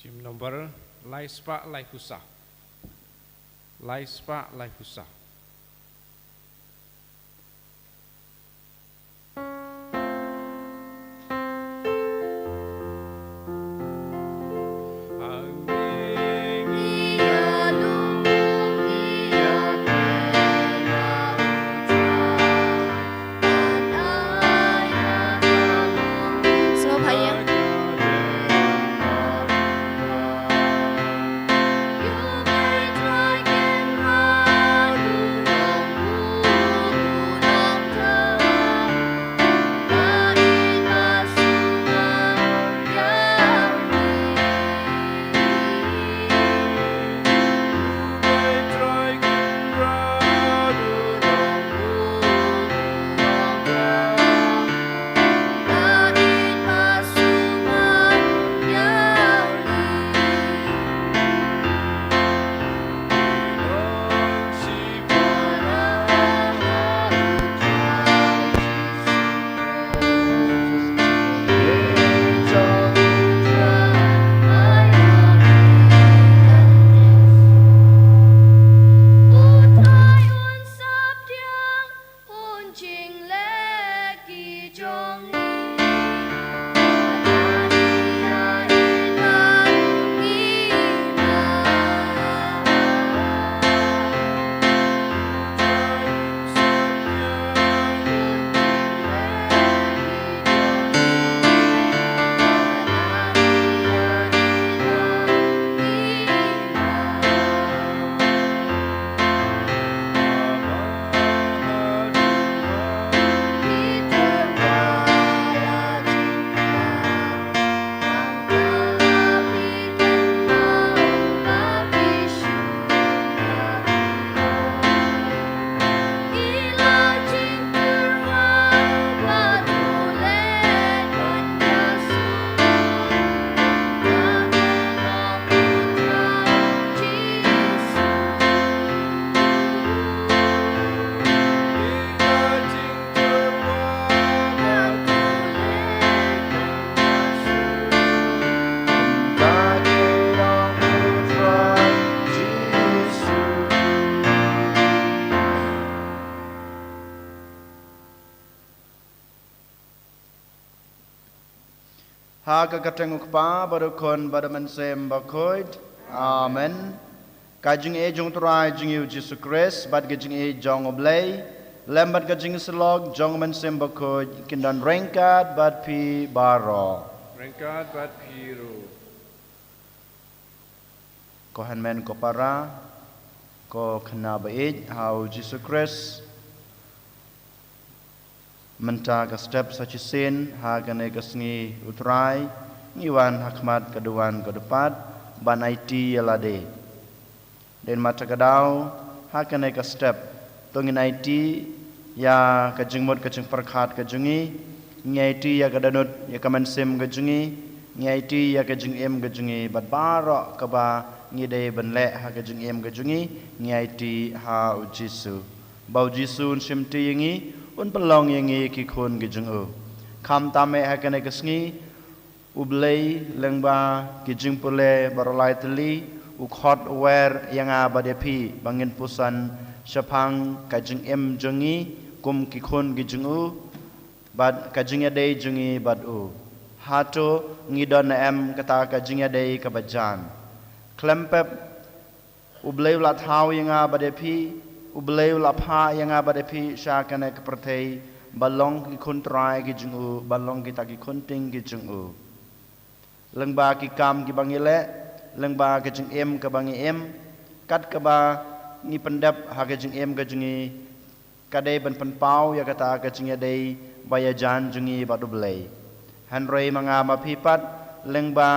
Sim nomor Laispa Laifusa. Laispa Laifusa. Hagakateng ukpa barukon badamansem bakoid. Amen. Kajing e jong turai jing yu Jesus Christ bad kajing e jong oblay. Lembat kajing selog jong mansem bakoid kindan rengkat bad pi baro. Rengkat bad piru. Ko hanmen ko para ko kena baik how Jesus Christ menta ka step saci sin ha gane ka sngi utrai ngiwan hakmat kaduan kadepat ban IT yalade den mata kadau ha gane ka step tongin IT ya ka jingmot ka jing perkhat ka jungi ngi IT ya ka danut ya ka mansem ka jungi ngi IT ya ka jing em ka jungi bat baro ka ba ngi de ban le ha ka jing em ka jungi ngi IT ha u Jisu bau Jisu simti yangi un pelong yangi ki khon ki jung u kham tame hakane kasngi ublei lengba ki jing pule barolai teli u khot wer yanga badepi bangin pusan shapang ka jing em jungi kum ki khon ki jung u bad ka jing ade jungi bad u hato ngidon em kata ka jing ade ka bajan klempep ublei lat hau yanga badepi ubleu lapha yang abade syakane kepertei balong ki kontrai ki jungu balong kita ki konting ki jungu lengba ki kam ki bangile lengba ki jung em ka bangi em kat ka ba ni pendap ha ka jung em ka jungi kadai ban penpau ya kata ka jung dei bayajan jungi badu blei hanrei manga ma pipat lengba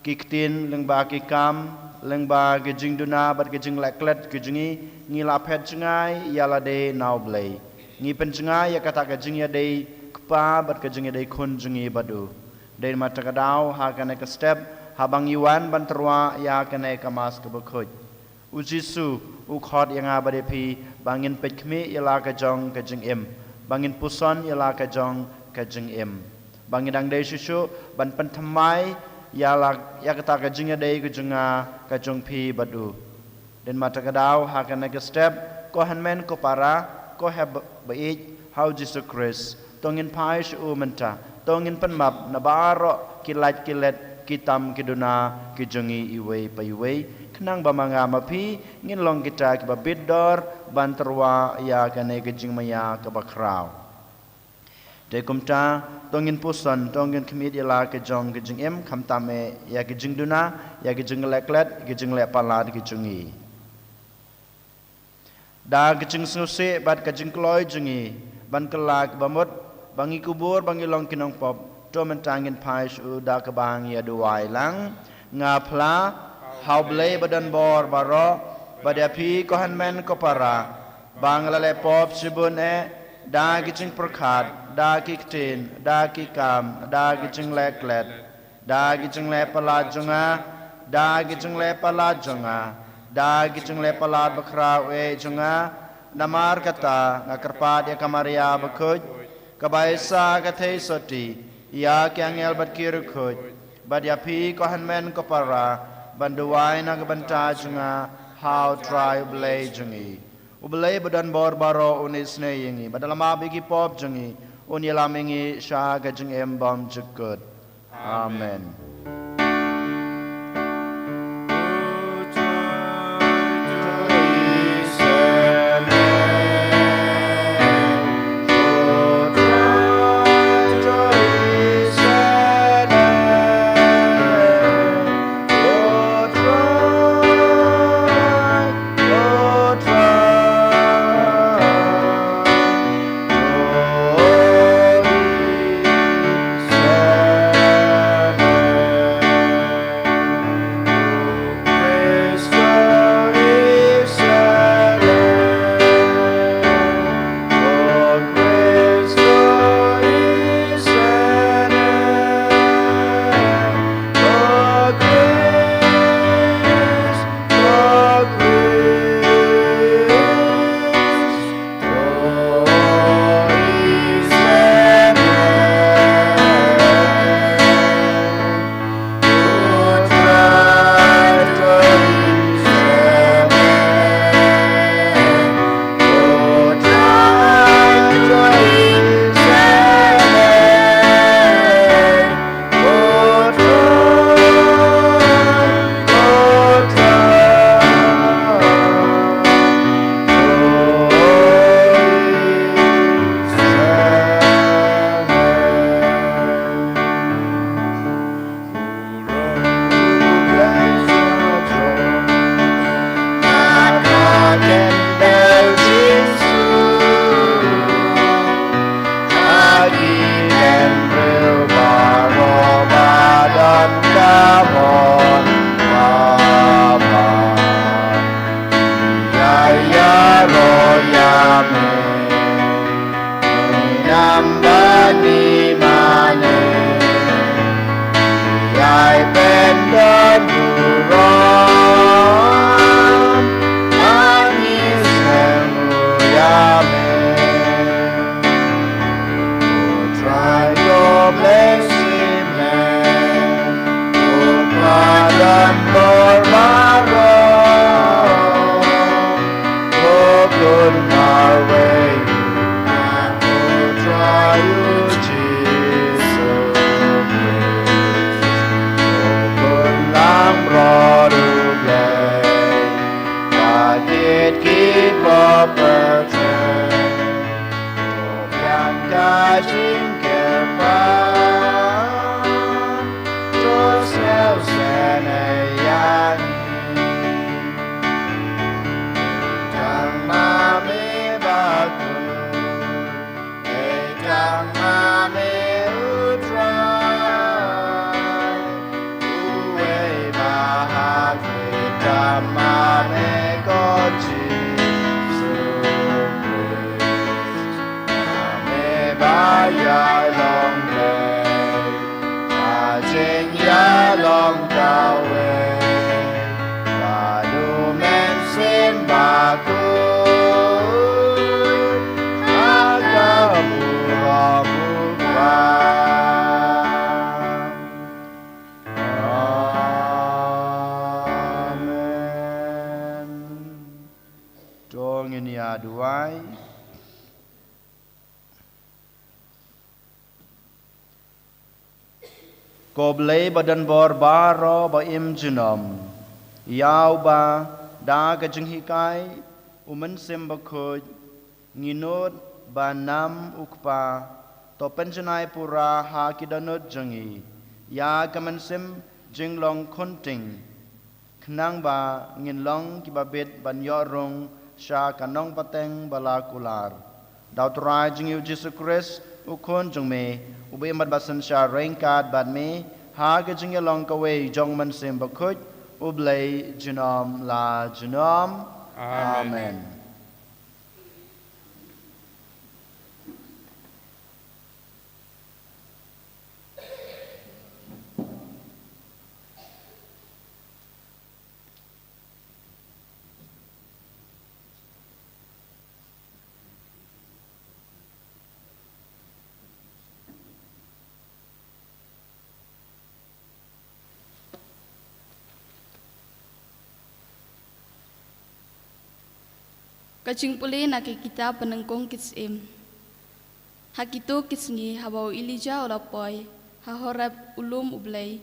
ki ktin lengba ki kam lengba ke jing duna bat ke jing leklet ke jingi ngi lapet jingai yala de nau blei ngi pen jingai ya kata ke jing ya de kpa bat ke jing ya de khun jingi badu de mata kadau ha kana ke step habang iwan ban terwa ya kana ke mas ke bekhoj u Jisu u khot yang abade pi bangin pekmi yala ke jong ke jing em bangin puson yala ke jong ke jing em bangin dang de susu ban pen thamai ya kata kejengnya dei kejenga kejong pi badu den mata kadau hakan ke step ko hanmen ko para ko have bait how Jesus Christ tongin pai shu menta tongin penmap na baro kilat kitam kiduna kijengi iwe paiwe kenang bamanga mapi ngin long kita ke babidor banterwa ya kane kejing maya ke bakrau de kumta tongin pusan tongin kemid ila kejong kejing em kamtame ya kejing duna ya kejing leklet kejing lek palat kejengi da kejing suse bat kejing kloy jengi ban kelak bamut bangi kubur bangi long kinong pop to mentangin pais u da ke bang ya duai lang ngapla hauble badan bor baro badapi ko hanmen ko para bang lale pop sibun da kejing perkat da kiktin da kikam da kejing leklet da kejing le palajonga da kejing le palajonga da kejing le palat bakrau jonga namar kata ngakarpat ya kamaria bakuj kabaisa kathei soti ya kyangel bat kirukuj badyapi ko hanmen ko para banduai na kabanta jonga how try blay jongi ublay badan bor baro unis ne yingi badalama bigi pop jongi unyalamingi sha gajeng embam jekut amen. Dong ini aduai. Koblei badan bor baro ba im jinom. Yau ba da ka jenghikai umen sem ba khoj nginot ba nam ukpa to penjanai pura ha kidanot jengi. Ya kaman sem jinglong konting. Knang ba nginlong kibabit ban yorong sha kanong pateng balakular. Dauturai jengi Jesu Christ ukon jengme ube mat basan sha rengkat bad me ha ke jengi long kawe jong man sem bakut ublei jinom la jinom. Amen. Kajing puli naki kita penengkong kitsim. Hakitu kisngi habau ilija ulapoi, hahorab ulum ublay,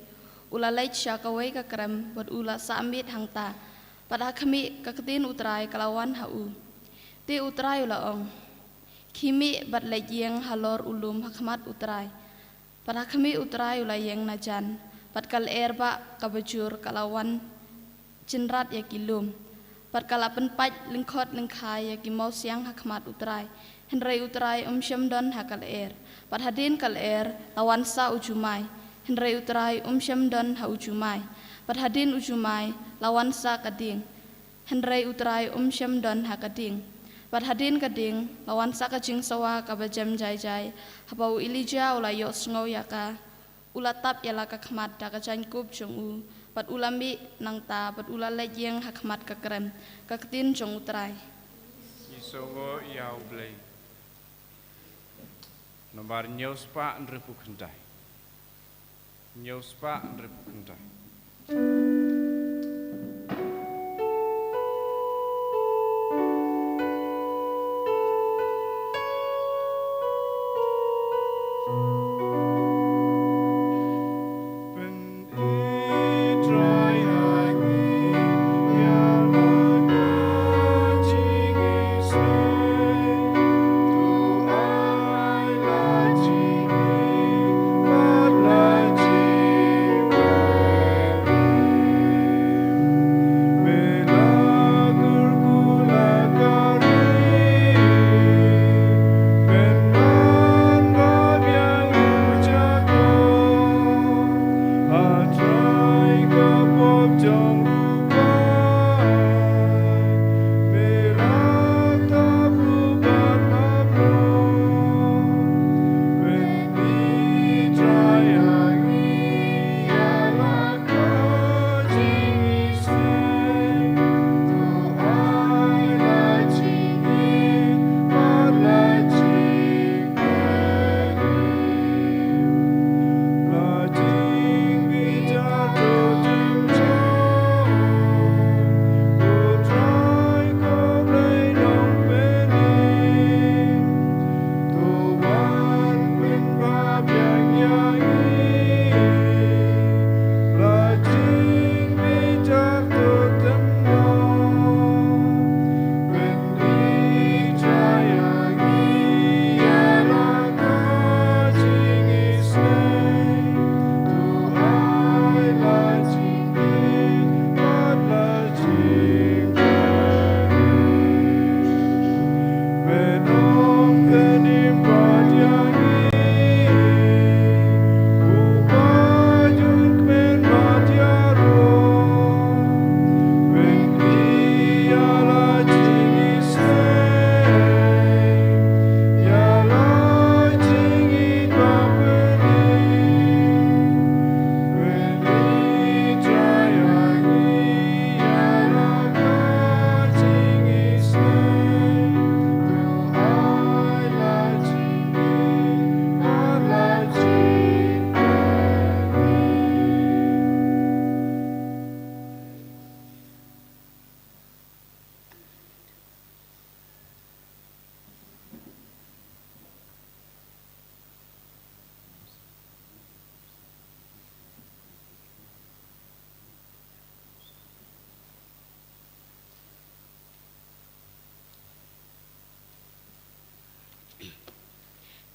ulalait syakawai kakram bad ula samit hangta, pada kami kaketin utrai kalawan hau. Ti utrai ulaong. Kimi bad lajeng halor ulum hakmat utrai. Pada kami utrai ulayeng najan, bad kal erba kabajur kalawan jenrat yakilum. Perkala penpat lingkot lingkai yaki mau siang hakmat utrai. Henry utrai syam don hakal er. Padhadin kal er lawan sa ujumai. Henry utrai syam don ha ujumai. Padhadin ujumai lawan sa kading. Henry utrai syam don ha kading. Padhadin kading lawan sa kajing sawa kabajam jai. Habau ilija ulayok sngau yaka. Ulatap yala kakmat dakajan kub jong Pat ulami nang ta pat ulalai yang hakmat kakrem kaketin jong utrai. Isongo yau blei. Nomor nyospa nrepu kendai. Nyospa nrepu kendai.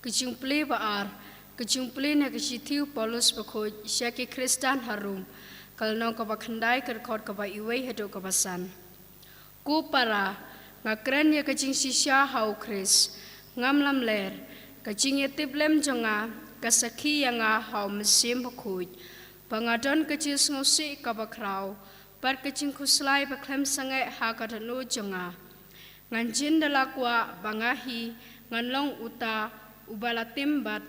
kejumple baar, kejumple na kesitiu Paulus bakoj syaki Kristan harum, kalau kabakhandai kerkot kaba iway hado kabasan. Ku para ngakren ya kejing sisya hau Kris, ngam lam ler, kejing yetip lem jonga, kasaki yang hau mesim bakoj, bangadon kejing ngosi kabakrau, par kejing kuslai baklem sangai ha kadanu jonga. Nganjin dalakwa bangahi nganlong uta ubala timbat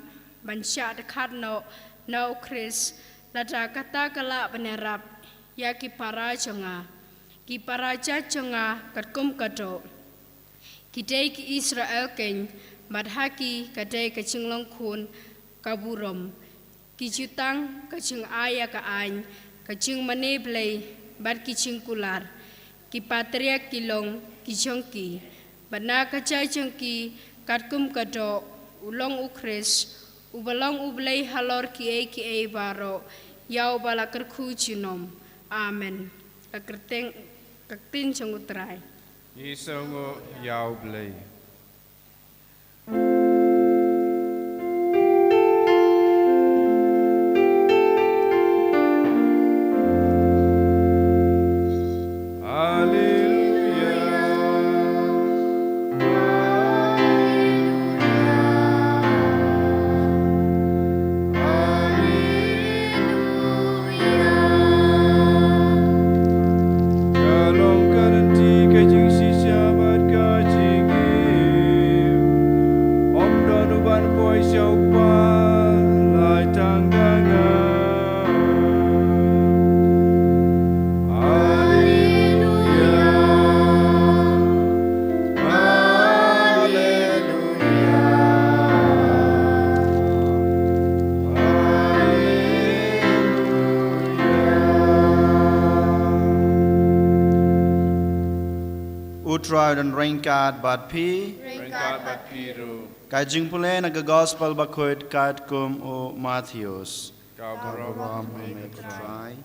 bansya dekat no Kris lada kata kala benerap ya ki para jonga katkum kado kidai ki Israel ken madhaki kadai kecing kun kaburom kijutang kecing aya ka ain kecing maneblei bad kicing kular ki patria kilong kijongki bana kacai jongki katkum kado ulong ukris ubalong ublay halor ki baro yau bala kerku jinom amen kaktin jongutrai Isongo yau blay. Utrai dan ringkat bat pi Ringkat bat piru. kajing pule naga gospel bakut kat kum o Matthews Kau berom. ram me utrai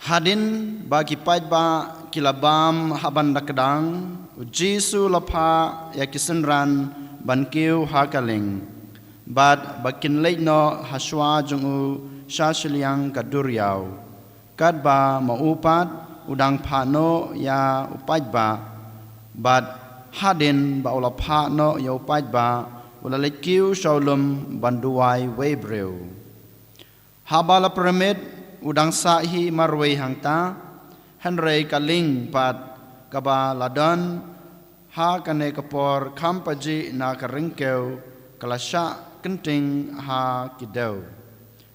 Hadin bagi ba kilabam haban dakdang Jesu lapa ya kisenran bankiu hakaling bad bakin leino haswa jungu shashliang kaduriau kadba maupat udang pano ya upajba bad hadin ba ulapa no ya upajba ulalekiu shaulum banduai webreu habala pyramid udang sahi marway hangta Henry kaling pat kaba ladon ha kane kapor kampaji na karingkeu kalasya kenting ha kidau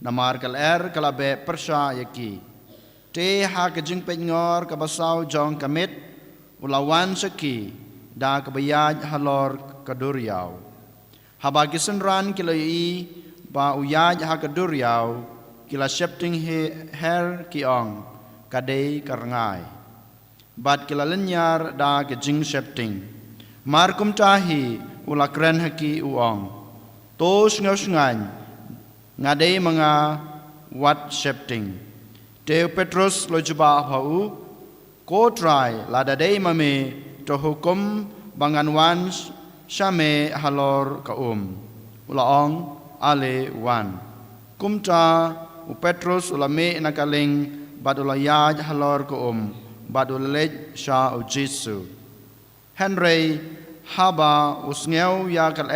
namar kal kalabe persya yaki te ha kajing pengor kabasau jong kamit ulawan seki da kabayaj halor kaduriau haba kisenran kiloi ba uyaj ha kaduriau kila shifting her kiong kadei karangai bat kila lenyar da kejing shifting markum tahi ula kren haki uong tos ngausngan ngadei mga wat shifting teu Petrus lojuba hau ko try lada dei mame to hukum banganwan syame halor kaum ulaong ale wan kumta u Petrus ulame nakaling badulayaj halor ko badulej sha u Jesu Henry haba usngeu ya kal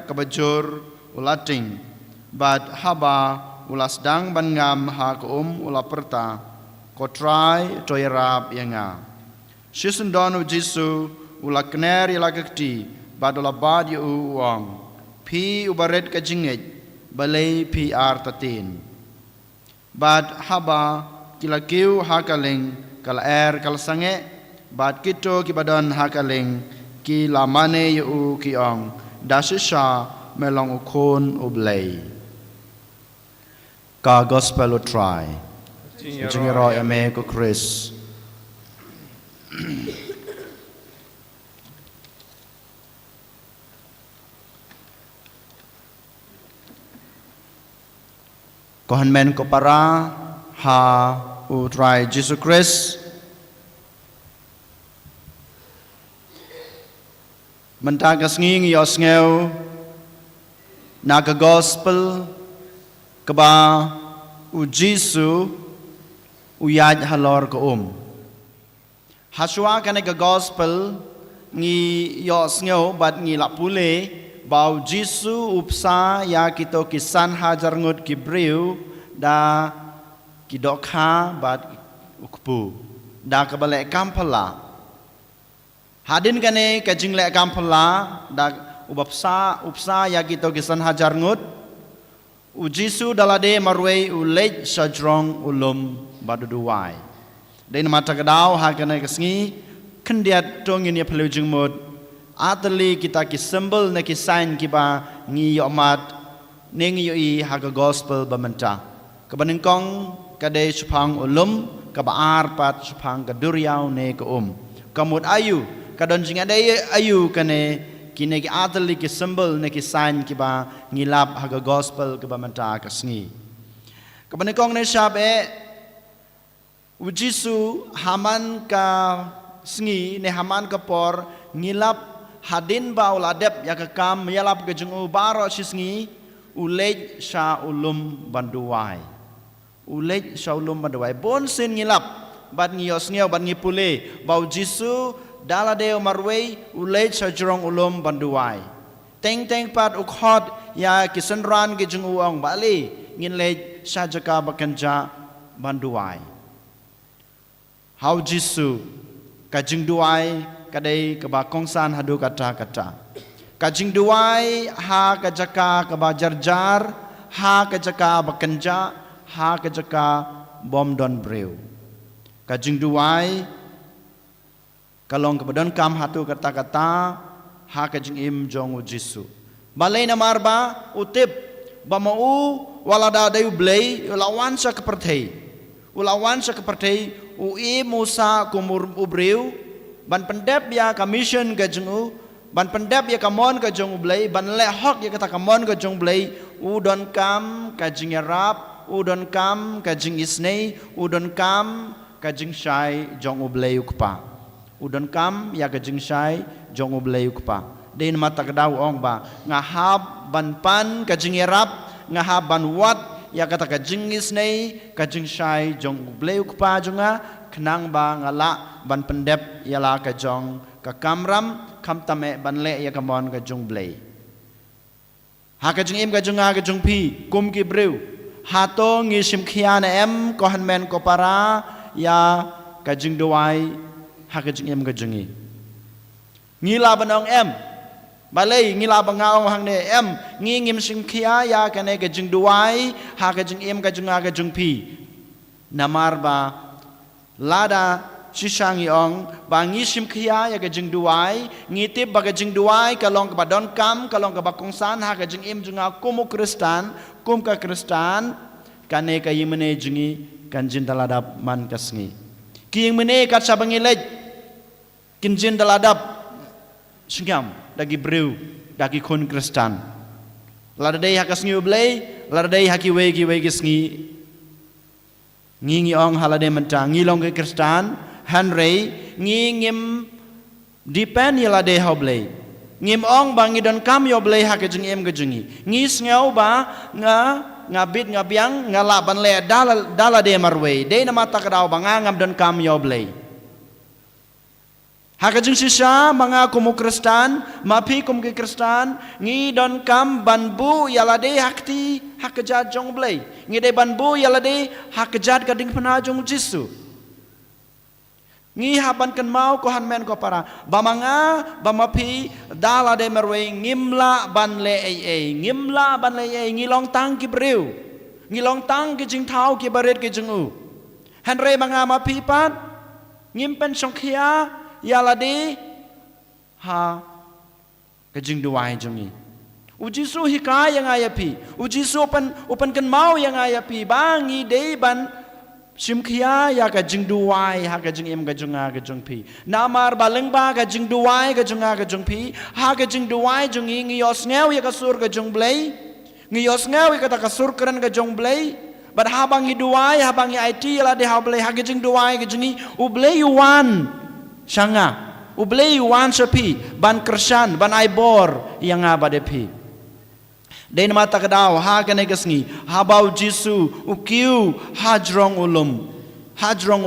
kabajur ulating bad haba ulasdang bangam ha ko ulaperta ko try toyrap yanga shisundon u Jesu ulakner ilagakti badulabad yu uong pi ubaret kajingej balay pi artatin bad haba kilakiu hakaling kal kal sange bad kito kibadon hakaling ki lamane yu kiong dasisha melong ukon ublay ka gospel try jingero ame ko Chris Kohan men ko para ha utrai Jesus Christ mentagas nging yos ngeu naga gospel keba u Jesu uyaj halor ko haswa kana ga gospel ngi yos ngeu bat ngi lapule bau Jesu upsa ya kito kisan hajar ngut kibriu da kidokha bat ukpu da kabale kampala hadin kane kajing le kampala da upsa ya kito kisan hajar ngut u Jesu dalade marwei u lej sajrong ulum baduduwai den mata kadau ha kane kasngi kendiat tongin ya pelujung mud atali kita ki symbol na ki sign ki ba ngi yomat ning yoi haga gospel bamenta kabaning kong kade supang ulum kabaar pat supang kaduriau ne ko kamut ayu kadon jing ade ayu kane kine ki atali ki symbol na ki sign ki ba ngilap haga gospel ke bamenta kasngi kabaning kong ne shabe ujisu haman ka sngi ne haman ka por ngilap hadin ba uladep ya kam yalap ke jungu baro sisngi ulej sha ulum banduai ulej sha ulum banduai bon sin ngilap bat ngiyos ngeu bat ngipule bau Jesu dalade marwei ulej sha jrong ulum banduai teng pat ukhot ya kisenran ke jungu ong bali nginlej sha jaka bakanja banduai how Jesu kajing duai kadai keba kongsan hadu kata kajing duai ha kajaka keba jarjar ha kajaka bakenja ha kajaka bom don breu kajing duai kalong kebedon kam hatu kata ha kajing im jong Jesu balai na marba utip bamau walada dayu blei lawan sa kepertei ulawan sa kepertei ui Musa kumur ubreu ban pendep ya commission ke jengu ban pendep ya kamon ke jong blai ban le hok ya kata kamon ke jong blai udon kam ka jing rap udon kam ka jing isnei udon kam ka jing shai jong blai ukpa udon kam ya ka jing shai jong blai ukpa den mata kedau ong ba ngahab ban pan ka jing rap ngahab ban wat ya kata ka jing isnei ka jing shai jong blai ukpa jonga kenang ba ngala ban pendep yala ka jong ka kamram kam tame ban le ya kamon ka jong blei ha ka jong im ka jong ka jong pi kum ki breu ha to ngi sim khia na em ko han men ko para ya ka jing doai ha ka jong im ka jongi ngi la banong em balai ngi la bangaong hang ne em ngi ngim sim khia ya ka ne ka jing doai ha ka jong im ka jong pi namar ba lada sisang yong bangi sim khia ya ka jing duai ngitip ba ka jing duai kalong ka badon kam kalong ka bakongsan ha ka jing im junga kumu kristan kum ka kristan kane ka yimene jungi kan jin daladap man kasngi king mene kat sabangi lej kin jin daladap singam dagi breu dagi kun kristan lada dei ha kasngi ublei lada dei ha ki wei kisngi ngi ong halade mentang ngi long ke kristan Henry ngim dipen yala de hoblei ngim ong bangi don kam yo blei ha ke jing em ke jingi ngi sngeau ba ngabit ngabiang ngala ban le dala de marwei de na mata kadau banga ngam don kam yo blei ha ke jing sisa manga kumu kristan mapi kum ke kristan ngi don kam banbu yala de hakti hakejat jong blei ngi de banbu yala de hakejat kading pena jong Jesu ngi haban kan mau ko han men ko para bamanga bamapi dala de merwe ngimla ban le ngimla ban le ngi long tang ki breu ngi long tang ki jing thau ki baret ki jing u han re manga mapi pat ngim pen song khia yala de ha ka jing duai jongi ujisu hikaya yang ayapi ujisu open kan mau yang ayapi bangi de ban simkhia ya ka jing duai ha ka jing em ka junga ka jung pi namar baleng ba ka jing duai ka junga ka jung pi ha ka jing duai jungi ngi yos ngeu ya ka sur ka jung blei ngi yos ngeu ka ta ka sur kran ka jung blei bad habang iduai habang IT la de hablei hagejing duai gejingi ublei yuan shanga ublei yuan sepi ban kersan ban aibor yang abade pi den mata kedau ha kene gesngi habau jisu ukiu hajrong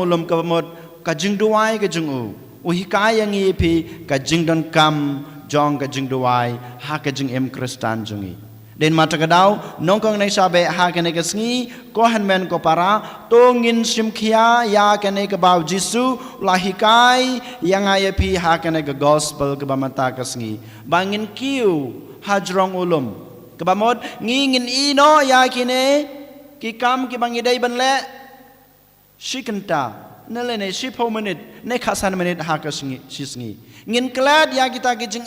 ulum kemot kajing duai kajing uhikai yang ipi kajing don kam jong kajing duai ha kajing kristan jungi den mata kedau nongkong nei sabe ha kene gesngi ko hanmen ko para tongin simkhia ya kene ke bau jisu lahikai yang ipi ha kene ke gospel ke bamata kesngi bangin kiu hajrong ulum kebamod ngingin ino yakine kikam kibangidai banle shikenta nelene 10 menit ne khasan menit hakasngi sisngi ngin klad ya kita gijing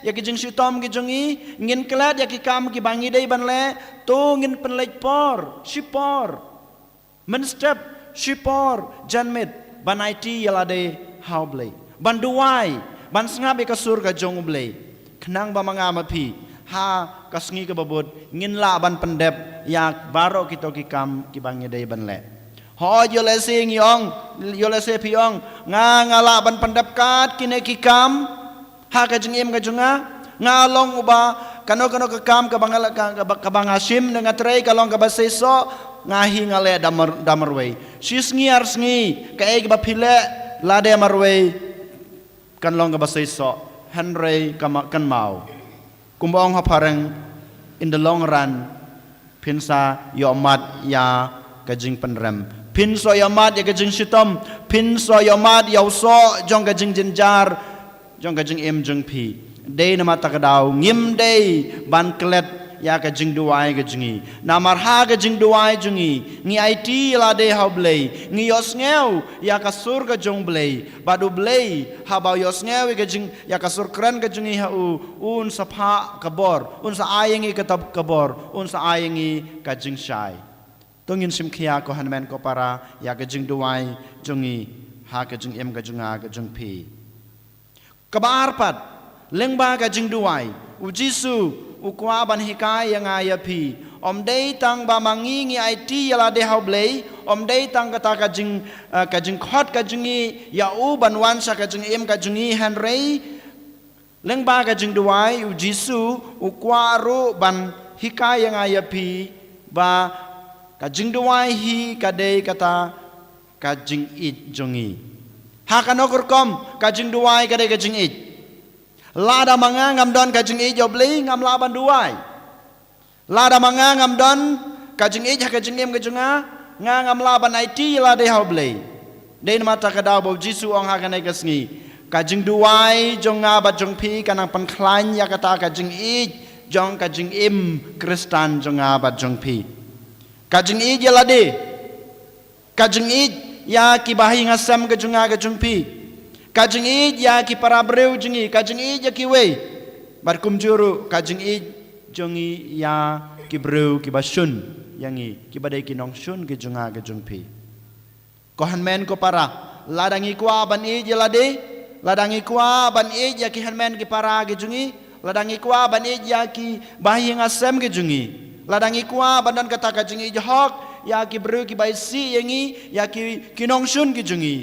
ya gijing sitom gijungi ngin klad ya kikam kibangidai banle to ngin penlej por shipor menstep shipor janmet banaiti yalade haublei banduai ban sngabe kasur ka jongublei khnang ba mangama pi ha kasngi ke babut ngin la ban pendep yak baro kito kikam kibangi dei banle ho yolese ngiong yolese piong ngala ban pendep kat kine kikam ha ka jengim ka junga ngalong uba kano kekam ka bangala ka bangasim dengan trei kalong ka baseso ngahi ngale damarwei sisngi arsngi ka eg ba pile lade marwei kan long ka baseso hanrei kan mau kumbong hapareng in the long run pinsa yomat ya kajing penrem pinso yomat ya kajing sitom pinso yomat ya uso jong kajing jinjar jong kajing jong pi day nama takadaw ngim day ban klet ya kajing duai kajingi namar ha kajing duai jungi ngi IT la de haublei ngi yosngeu ya kasur ka jong blei badu blei habau yosngeu kajing ya kasur kren kajingi ha un sapha kabor un sa ayengi katab kabor un sa ayengi kajing shai tungin simkhia ko hanmen ko para ya kajing duai jungi ha kajing kajunga kajung pi kabar pat lengba kajing duai ujisu ukwa ban hikai yang ayapi om dei tang ba mangi ngi IT yala de haublei om dei tang kata kajing khot kajingi ya u ban wan sa kajing kajingi hanrei lengba kajing duai u jisu ukwa ru ban hikai yang ayapi ba kajing duai hi kadei kata kajing it jongi hakanokur kom kajing duai kadei kajing it lada manga ngam don kajing i jobli ngam laban duai lada manga ngam don kajing i kajing kajunga ngam laban IT la de haublei den mata kada bo jisu ong hakane kasngi kajing duai jonga ba jong pi kanang panklan ya kata kajing i jong kajing kristan jonga ba jong pi kajing i jelade kajing i ya kibahi ngasam kajunga kajung pi kajing id ya ki para breu jengi kajing id ya ki wei bar kumjuru kajing id jongi ya ki breu ki basun yangi ki badai ki nong sun ki junga ke jungpi ko hanmen ko para ladangi kwa ban id ya lade ladangi kwa ban id ya ki hanmen ki para ki jungi ladangi kwa ban id ya ki bahi ngasem ki jungi ladangi kwa bandan kata kajing id hok ya ki breu ki bai si yangi ya ki nong sun ki jungi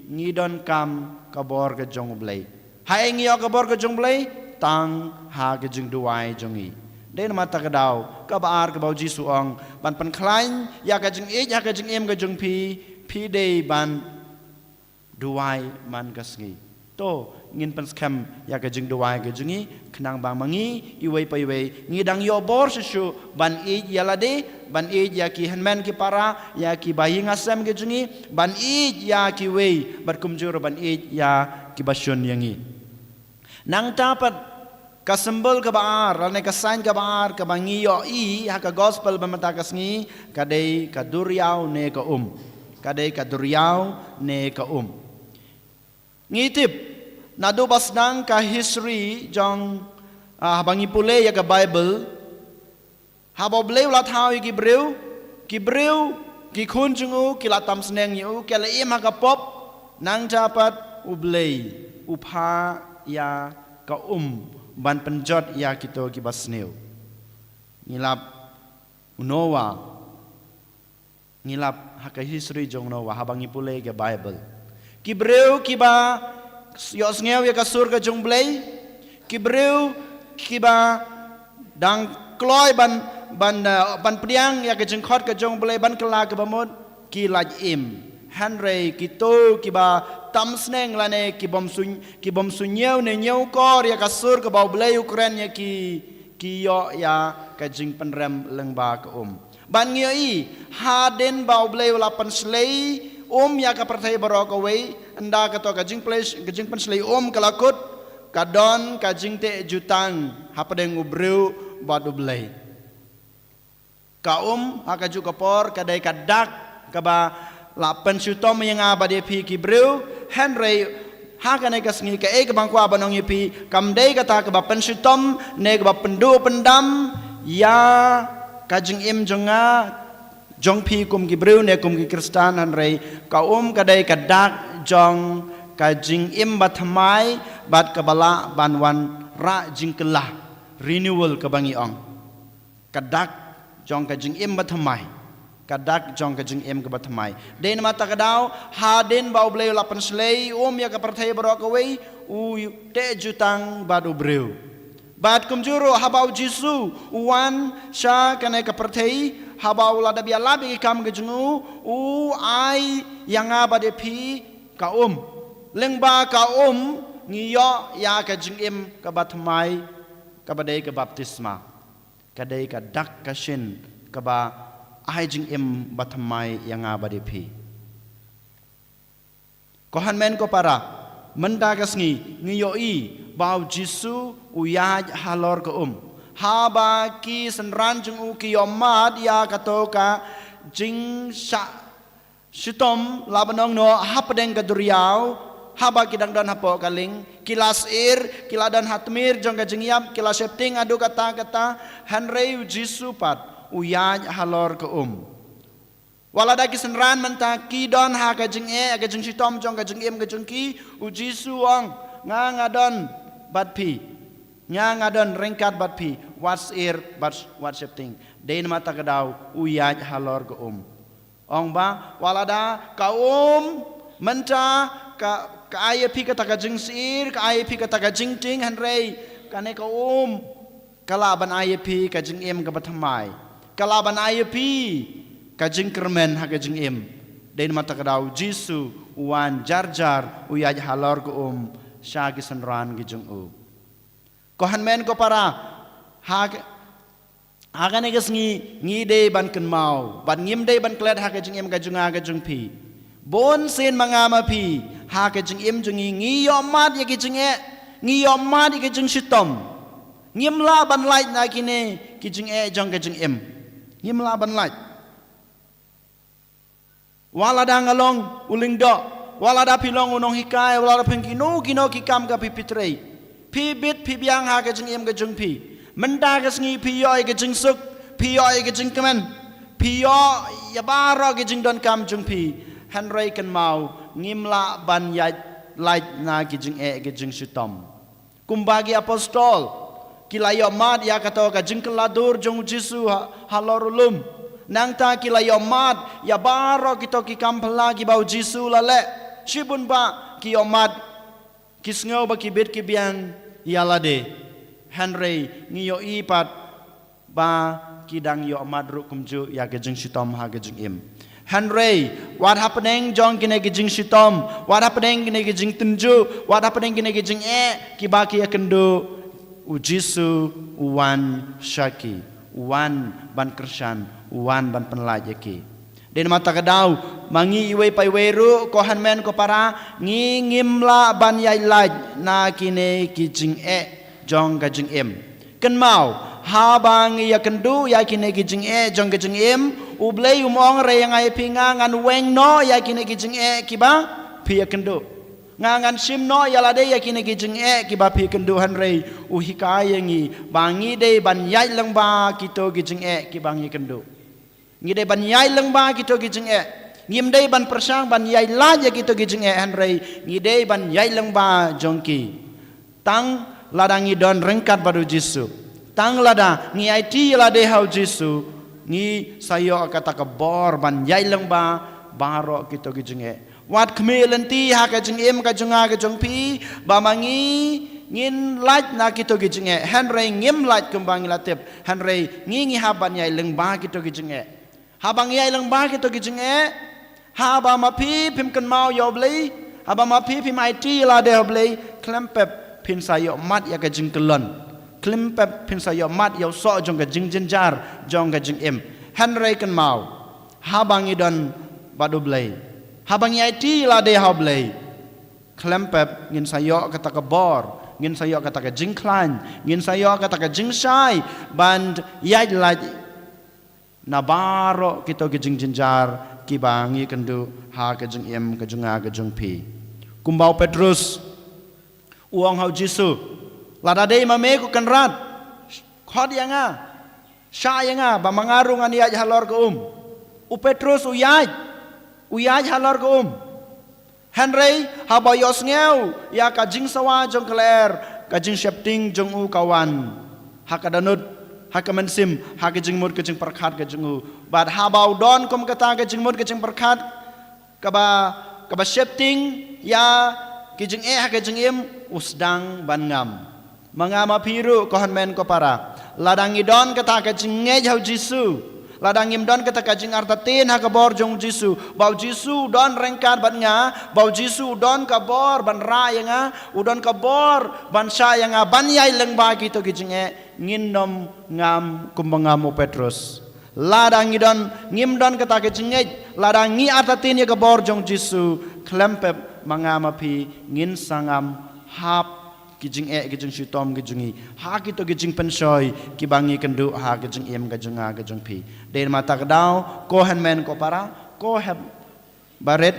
ngidon kam kabor ke jong blei hai ngi kabor ke jong blei tang ha ke jing duai jongi den mata kadau ka baar ke bau jisu ong ban pan klain ya ka jing e ya ka jing ke jong pi dei ban duai man kasngi to ngin pan skam ya ka jing duai ke jongi khnang bang mangi iwei pai wei ngi dang yo bor su ban e ya lade ban e ya ki hanman ki para ya ki bayi ngasam ke jongi ban e ya ki wei bar kumjur ban e ya ki basun yangi nang tapat kasembel ka baar rane ka sign ka baar ka bangi yo i ha ka gospel bamata kasngi kadai ka duriau ne ka kadai ka duriau ne ka ngitip nado basnang ka history jong bangi pule ya ka Bible habo bleu la thau ki breu ki khun jungu ki latam sneng yu ke la im ka pop nang japat ublei upha ya ka ban penjot ya kito ki basneu ngilap unowa ngilap haka history jong no wa habangi pule ke Bible kibreu kiba yos ngeu ya ka surga jong blei kibreu kiba dang kloi ban priang ya ke jeng khot ke jong blei ban kala ke bamot ki laj im Henry kito kiba tam sneng lane ki bom sunyeu ne nyeu kor ya kasur ke bau blei Ukraine ya ki yo ya ka jing penrem lengba ke ban ngioi haden bau blei lapan slei ya ka pertai barok away anda ka to ka jing pen slei kalakut kadon ka jing te jutang hapadeng ubreu badu blei ka aka ju kapor kadai kadak ka ba lapan syutom yang abade pi kibreu Henry hakane kasngi ka e ka bangkwa banong yipi kamdei kata ka ba pensyutom ne ka ba pendu pendam ya kajing im jonga jong pi kum kibreu ne kum ki Kristan Henry ka kadai kadak jong kajing im bathamai bat kabala banwan ra jingkelah renewal ka bangi ong kadak jong kajing im bathamai kadak jong kajing im ke bathamai den mata kadau haden bau bleu lapan slei ya ka perthai barok away te jutang badu breu bad kumjuru habau jisu wan sha kana ka perthai habau lada bia labi kam ke jungu ai yang abade pi ka lengba ka ngiyo ya kajing im ka bathamai ka badai ka baptisma kadai ka dak kashin ka ba ai jing im bathamai yang abade pi kohan men ko para mendagas ngiyo i bau jisu uyaj halor ko haba ki senran jung ki yomad ya katoka jing sha shitom labanong no hapadeng ka duriau haba kidang don hapo kaling kilas kiladan hatmir jong ka jingyam kilas septing adu kata Henry jisu pat uyaj halor ke walada kisenran menta ki don ha ka jing ka jing sitom jong ka jing im ka jing ki ujisu ong ngadon bat pi ngadon ringkat bat pi what's septing dein mata kadau uyaj halor ke ong ba walada ka menta ka aya pi kata ka jing ka aya pi kata ka jing ting Henry kane ka kalaban aya pi ka jing im ka bathamai kalaban ayepi kajing kermen ha kajing im den mata kadau jisu wan jarjar uyaj halor ko sha ki senran ki jung kohan men ko para ha kane gas ngi de ban ken mau ban ngim de ban klet ha kajing im kajunga kajung pi bon sen mangama pi ha kajing im jungi ngi yomat ya kajing ngi yomat ki jung sitom ngim la ban light na kine kijing jong kajing im ngim laban laj walada ngalong uling do walada pilong unong hikai walada pengkino kino kikam ka pipitrei pi bit pi biang ha ka jing im ka jung pi menda ka sngi pi yoi ka jing suk pi yoi ka jing kemen pi yo ya baro ka jing don kam jung pi Henry kan mau ngim la ban ya laj na ki jing ka jing sitom kumbagi apostol kilayo mat ya kata ka jingkel ladur jong jisu halorulum nang ta kilayo mat ya baro kito ki kampla ki bau jisu lale shibun ba ki yomat kisngau ba ki bet ki biang yalade Henry ngiyo ipat ba kidang yo mat ru kumju ya ke jing sitom ha ke jing im Henry what happening jong kine ke jing sitom what happening kine ke jing tunju what happening kine ke jing ki ba ki akendo ujisu wan shaki wan ban kersan wan ban penlajaki den mata kadau mangi iwe pai weru kohan men ko para ngimla ban yai laj na kine kijing jong kajing im ken mau ha bang ya kendu ya kine kijing jong kajing im ublei umong re yang ai pinga ngan weng no ya kine kijing kiba pi ya kendu ngangan sim no yalade yakine ki jing ki ba pi kendu Henry uhikayengi bangi de ban yai lang ba kito ki jing ki bangi kendu ngi de ban yai lang ba kito ki jing ngim de ban persang ban yai la ya kito ki jing Henry ngi de ban yai lang ba jongki tang ladangi don rengkat baru jisu tang lada ngi IT lade hau jisu ngi sayo kata kabor ban yai lang ba baro kito gijinge wat kmelenti ha ka jing em ka junga ka jung pi ba mangi ngin lait na kito gijinge henry ngim lait kembang latip henry ngi haban yai lang ba kito gijinge habang yai lang ba kito gijinge ha ba ma pi pim kan mau yo blei ha ba ma pi pim IT la de blei klempep pin sayo mat ya ka jing kelon klempep pin sayo mat yo so jong ka jing jenjar jong ka jing em henry kan mau habang idon badu blei habang IT la de ha blei klempep ngin sayo kata ka bor ngin sayo kata ka jing klan ngin sayo kata ka jing shai band yai la na baro kito ka jing jenjar kibangi kendu ha ka jing em ka junga ka jung pi kumbau Petrus uang hau Jisu lada dei mame ku kenrat khod yanga sha yanga ba mangarung an yaj halor ko u Petrus uyaj halor ko Henry haba yos ngeu ya ka jing sawa jong kler ka jing shepting jong u kawan hakadanut hakamansim ha ka jing mut ka jing perkhat ka jing u bad habau don kom kata ka jing mut ka jing perkhat ka ba shepting ya ki jing ha ka jing em usdang ban ngam mangama piru ko men ko para ladang idon kata ka jing ngej hau Jisu ladang im don kata ka jing artatin ha ka bor jong Jisu bau Jisu don rengkat ban nga bau Jisu don ka bor ban ra nga udon ka bor ban sha nga ban yai leng ba kito ki jing nginom ngam kumbangam Petrus ladang idon ngim don kata ka jing ngej ladang ngi artatin ya ka bor jong Jisu klempep mangama pi ngin sangam hap kijing kijing shitom kijingi ha kito kijing pensoi kibangi kendu ha kijing em kijinga kijing pi den mata kedau ko men ko para ko heb baret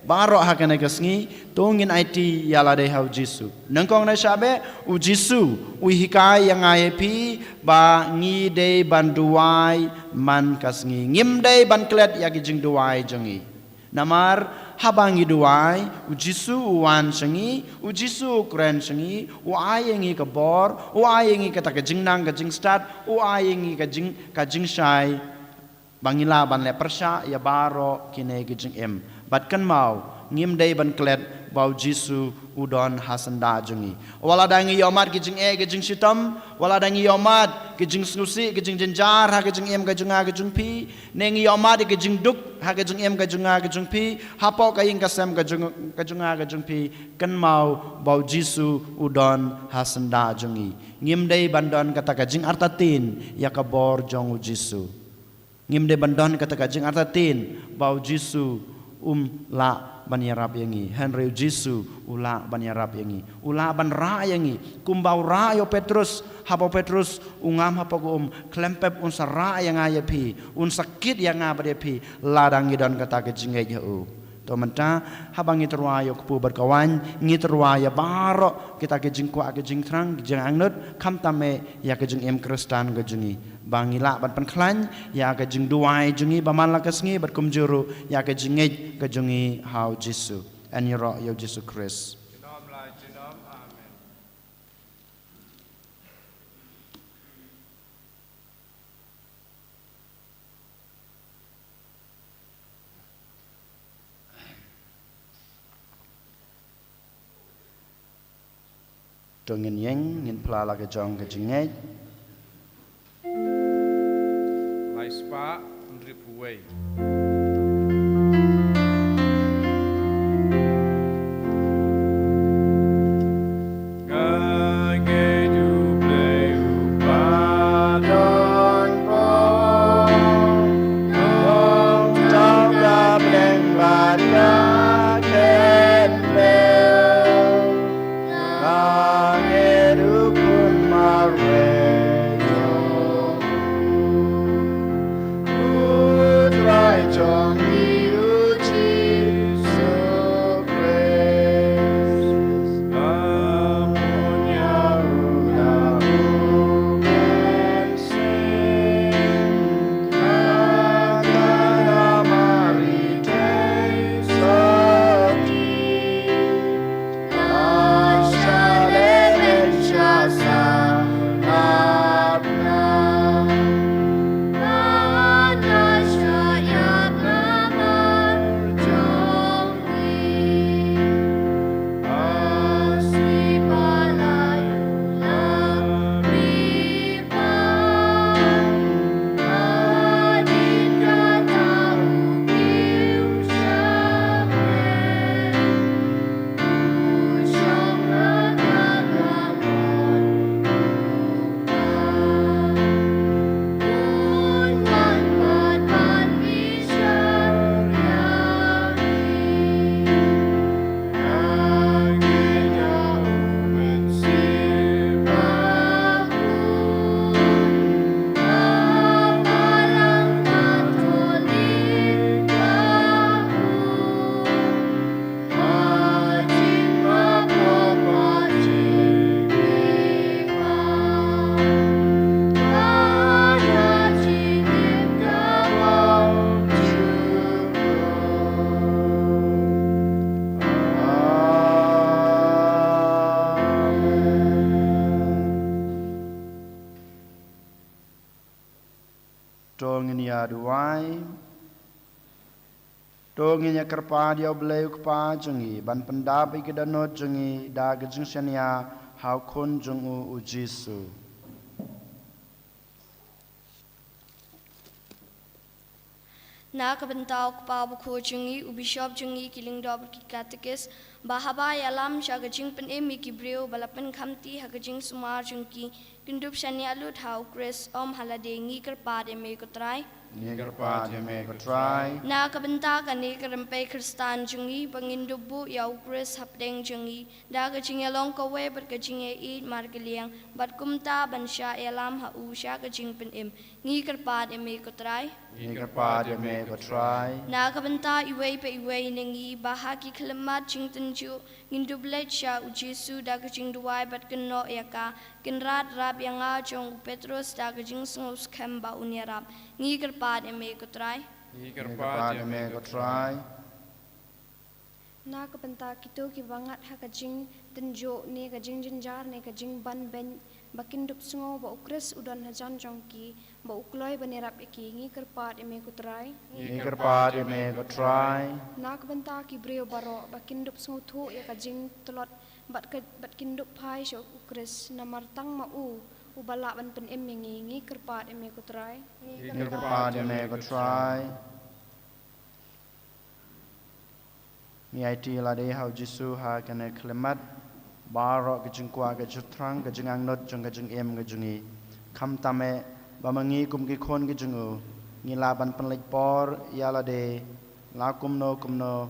baro ha kana kasngi tongin IT yala de hau Jisu nangkong na sabe u Jisu u hikai yang ai pi ba ngi de banduai man kasngi ngim de ban klet ya kijing duai jengi namar habangi duai u Jisu wan sengi u Jisu kren sengi u ayengi ka bor u ayengi kata ka jingnang ka jing start u ayengi ka jing shai bangila ban le persha ya baro kine ka jing em bat kan mau ngim dei ban klet bau Jisu udon hasanda jungi wala dangi yomat ki jing shitam wala dangi yomat ki jing snusi ki jing jenjar ha ki jing em ka junga ka jung pi nengi yomat ki jing duk ha ki jing em ka junga ka jung pi hapo ka ing ka sem ka junga ka jung pi kan mau bau Jisu udon hasanda jungi ngim dei bandon kata ka jing artatin ya ka bor jong Jisu ngim dei bandon kata ka jing artatin bau Jisu la banyarap yangi Henry Jisu ula banyarap yangi ula ban ra yangi kumbau ra yo Petrus hapo Petrus ungam hapo klempep un sara yang aya pi un sakit yang ngabade pi ladang idon kata ke jinge jau to menta habang iterwa yo kupu berkawan ngiterwa ya baro kita ke jingkwa ke jing trang jing angnut kam tame ya ke jing em Kristan ke jingi bangila ban penklan ya ke jing duai jingi baman la kesngi berkumjuru ya ke jinge ke jingi hau Jisu and yero yo Jisu Christ Jinom lai jinom amen tongin yeng ngin pla la ke jong ke jinge lai spa ndripuwei Joy. nginia duai to nginya kerpa dia bleu kpa jungi ban pendap iki danot jungi da gejing sania hau kun jungu ujisu Na kabentau kpa bukho jungi ubishop jungi kiling dob ki katekis bahaba yalam shagajing pen emi ki breu balapan khamti hagajing sumar jungki kindup shani alut hau kris om halade ngi kerpa de me kutrai ni kerpa dia me ko try na kabenta kani kerempe kristan jungi pengindubu yau kris hapdeng jungi da gajing yalong kawe bergajing e margeliang bat kumta bansha yalam ha u shagajing pen em ngi kerpa de me kutrai ni kerpa dia me ko try na kabenta iwei pe iwei nengi bahagi kelemat jing tenju ngindublet sha ujisu da gajing duai bat kenno yaka kinrat rab yang ajong Petrus da gajing sungus kemba unyarab ngi kerpat eme kutrai ni kerpa dia me ko try Na kabenta kito ki bangat ha kajing tenjo ne kajing jenjar ne kajing ban ben bakin dup sungo ba ukres udan hajan jongki ba ukloi banerap iki ngi kerpat eme kutrai ni kerpa dia me ko try Na kabenta ki breo baro bakin dup sungo thu ya kajing telot bat kindup pai sho ukres namartang ma ubala ban pen em ngi kerpat eme kutrai ni kerpa dia me ko try ni IT la de hau jisu ha kana klemat baro gejing kwa gejut trang gejing angnot jong gejing em gejungi kham tame bamangi kum ki khon gejungu ni laban penlek por ya la de la kumno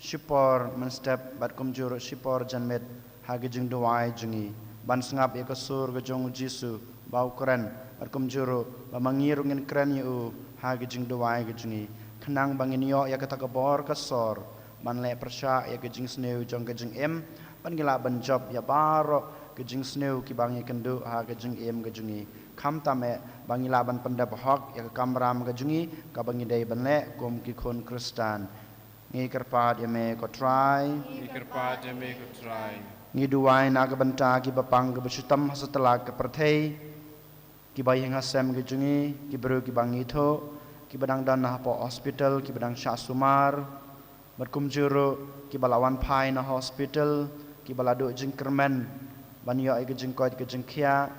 shipor man step bat kum juro shipor janmet ha gejing doai jungi ban sngap ya kasur gejong jisu bau keren bat kum juro bamangi rungin keren yu ha gejing doai gejungi khnang bangin yo ya kata kabor kasor ban le persya ya gejing sneu jong gejing em ban gila ban job ya baro gejing sneu ki bangi kendu ha gejing em gejungi kham tame bangila ban pendap hok ya kamram gejungi ka bangi dei ban le kum ki khon kristan ngi kerpat ya me ko try Ni kerpat dia me kutrai. ngi duai na ga banta ki bapang ga besutam hasatala ka perthei ki bayang hasem gejungi ki bru ki bangi tho ki badang dan na po hospital ki badang syasumar berkum juru ki balawan pai na hospital ki baladu jing kermen banyo ai gejing koit gejing khia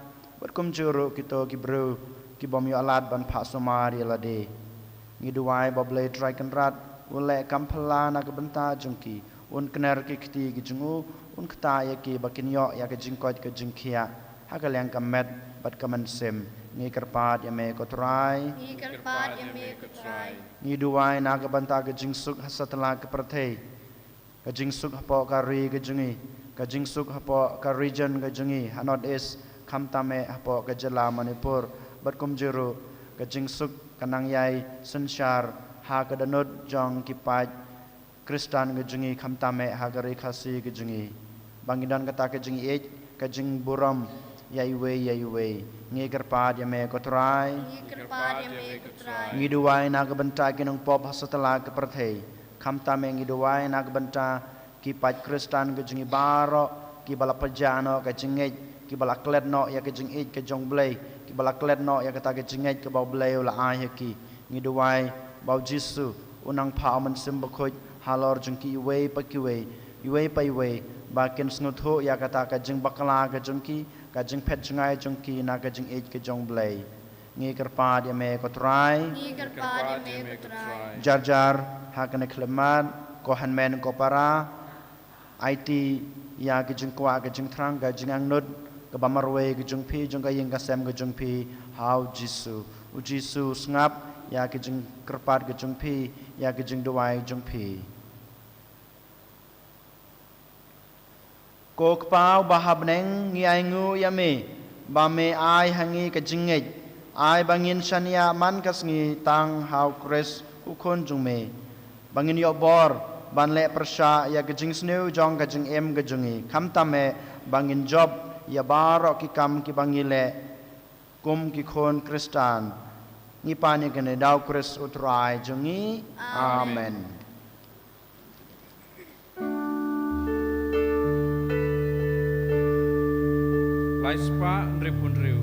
berkum juru kito ki bru ki bom yo alat ban pha somari lade ngi duai boble try kan rat ule kampala na ka benta jungki un kner ki khti gejungu un khta ya ki bakin yo ya gejing koit gejing khia ha ka leng kamet bat kaman sem ngi kerpat ya me ko try ngi kerpat eme kutrai ni duai na ka banta ka jingsuk hasatla ka prathei ka jingsuk hapo ka ri ka jungi ka jingsuk hapo ka region ka jungi hanot is khamtame hapo ka jala manipur bat kum juru ka jingsuk kanang yai sanshar ha ka danot jong ki paj kristan ka jungi khamtame ha ka ri khasi ka jungi bangidan kata ka jungi ej ka jing buram yai we ngi kerpat ya me ko try ngi kerpat eme kutrai ngi duai na ka banta ki nong pop hasatala ka prathei kham ta me ngi duai na ka banta ki paj kristan ka jingi baro ki bala pajano ka jingej ki bala klet no ya ka jing ej ka jong blai ki bala klet no ya ka ta ka jingej ka bau blai la ai ki ngi duai bau jisu unang pha man sim bakhoj halor jing ki we pa ki we pa we ba ken snutho ya ka ta ka jing bakala ka jong ki ka jing phet jingai jong ki na ka jing ej ka jong blai ngi kerpat ya me ko try ngi kerpat eme kutrai jar ha kana klemat ko hanmen ko para IT ya ki jing kwa ka jing thrang ka jing angnut ka bamarwe ki jing phi jong ka yeng ka sem ka jing phi how jisu u jisu ngap ya ki jing kerpat ka jing phi ya ki jing duai jing phi ko kpau bahab neng ngi ai ngu ya me ba me ai hangi ka jingej ai bangin shania man kas ngi tang how kres u khon jung me bangin yo bor ban le persha ya ka jing sneu jong ka jing em ka jungi kham ta me bangin job ya baro ki kam ki bangile kum ki khon kristan ngi pani ka ne daw kres utrai jungi amen Lai spa nripun riu.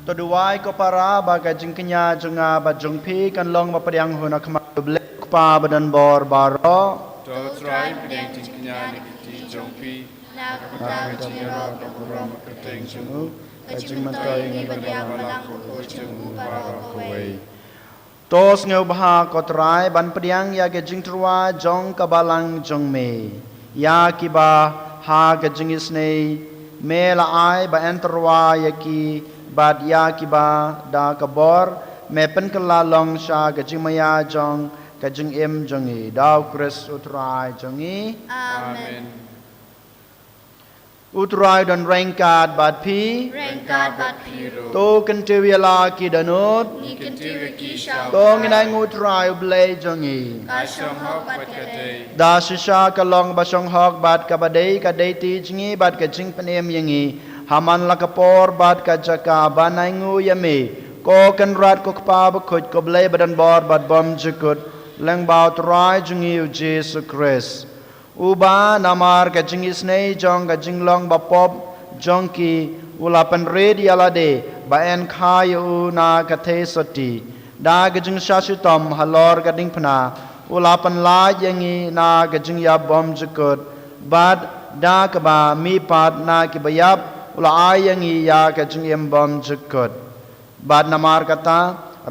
Toduai ko para baga jing kenya jonga ba jongpi kan long ba padiang huna kama blek pa badan bor baro To try pedang tingknya ni kiti jongpi. Nakapata jingero kapuram keteng jungu. Kajing mantoy ngi badiang malang ko jungu baro kawai. tos ngeu baha kotrai ban padiang ya ke jing trua jong kabalang jong me ya kiba ha ke jing isnei me la ai ba entrwa ya ki bad ya kiba da kabor me pen kelalong sha ke jing maya jong ke jing em jong i dau kris utrai jong i Amen. utrai dan rengkat bad pi Rengkat bat piro. to kentewila ki danut Ni kenti ki shao. to nginai ngutrai blai jong i Kasham hok bat kadai. da shisha kalong basong hok bat kabadei kadei ti jingi bat ka jing penem yangi haman la kapor bat ka jaka banai ngu yami ko kan rat ko kpa ba khoj ko blai badan bor bat bom jukut leng bau trai jingi u jesu Christ uba namar ka jingi snei jong ka jinglong ba pop jong ki ulapan red yalade ba en khayu na ka the soti da ka jing shashitom halor ka ding phna ulapan la yangi na ka jing ya bom jukut bad da ka ba mi pat na ki bayap ula ayangi ya ka jing em bom jukut bad namar kata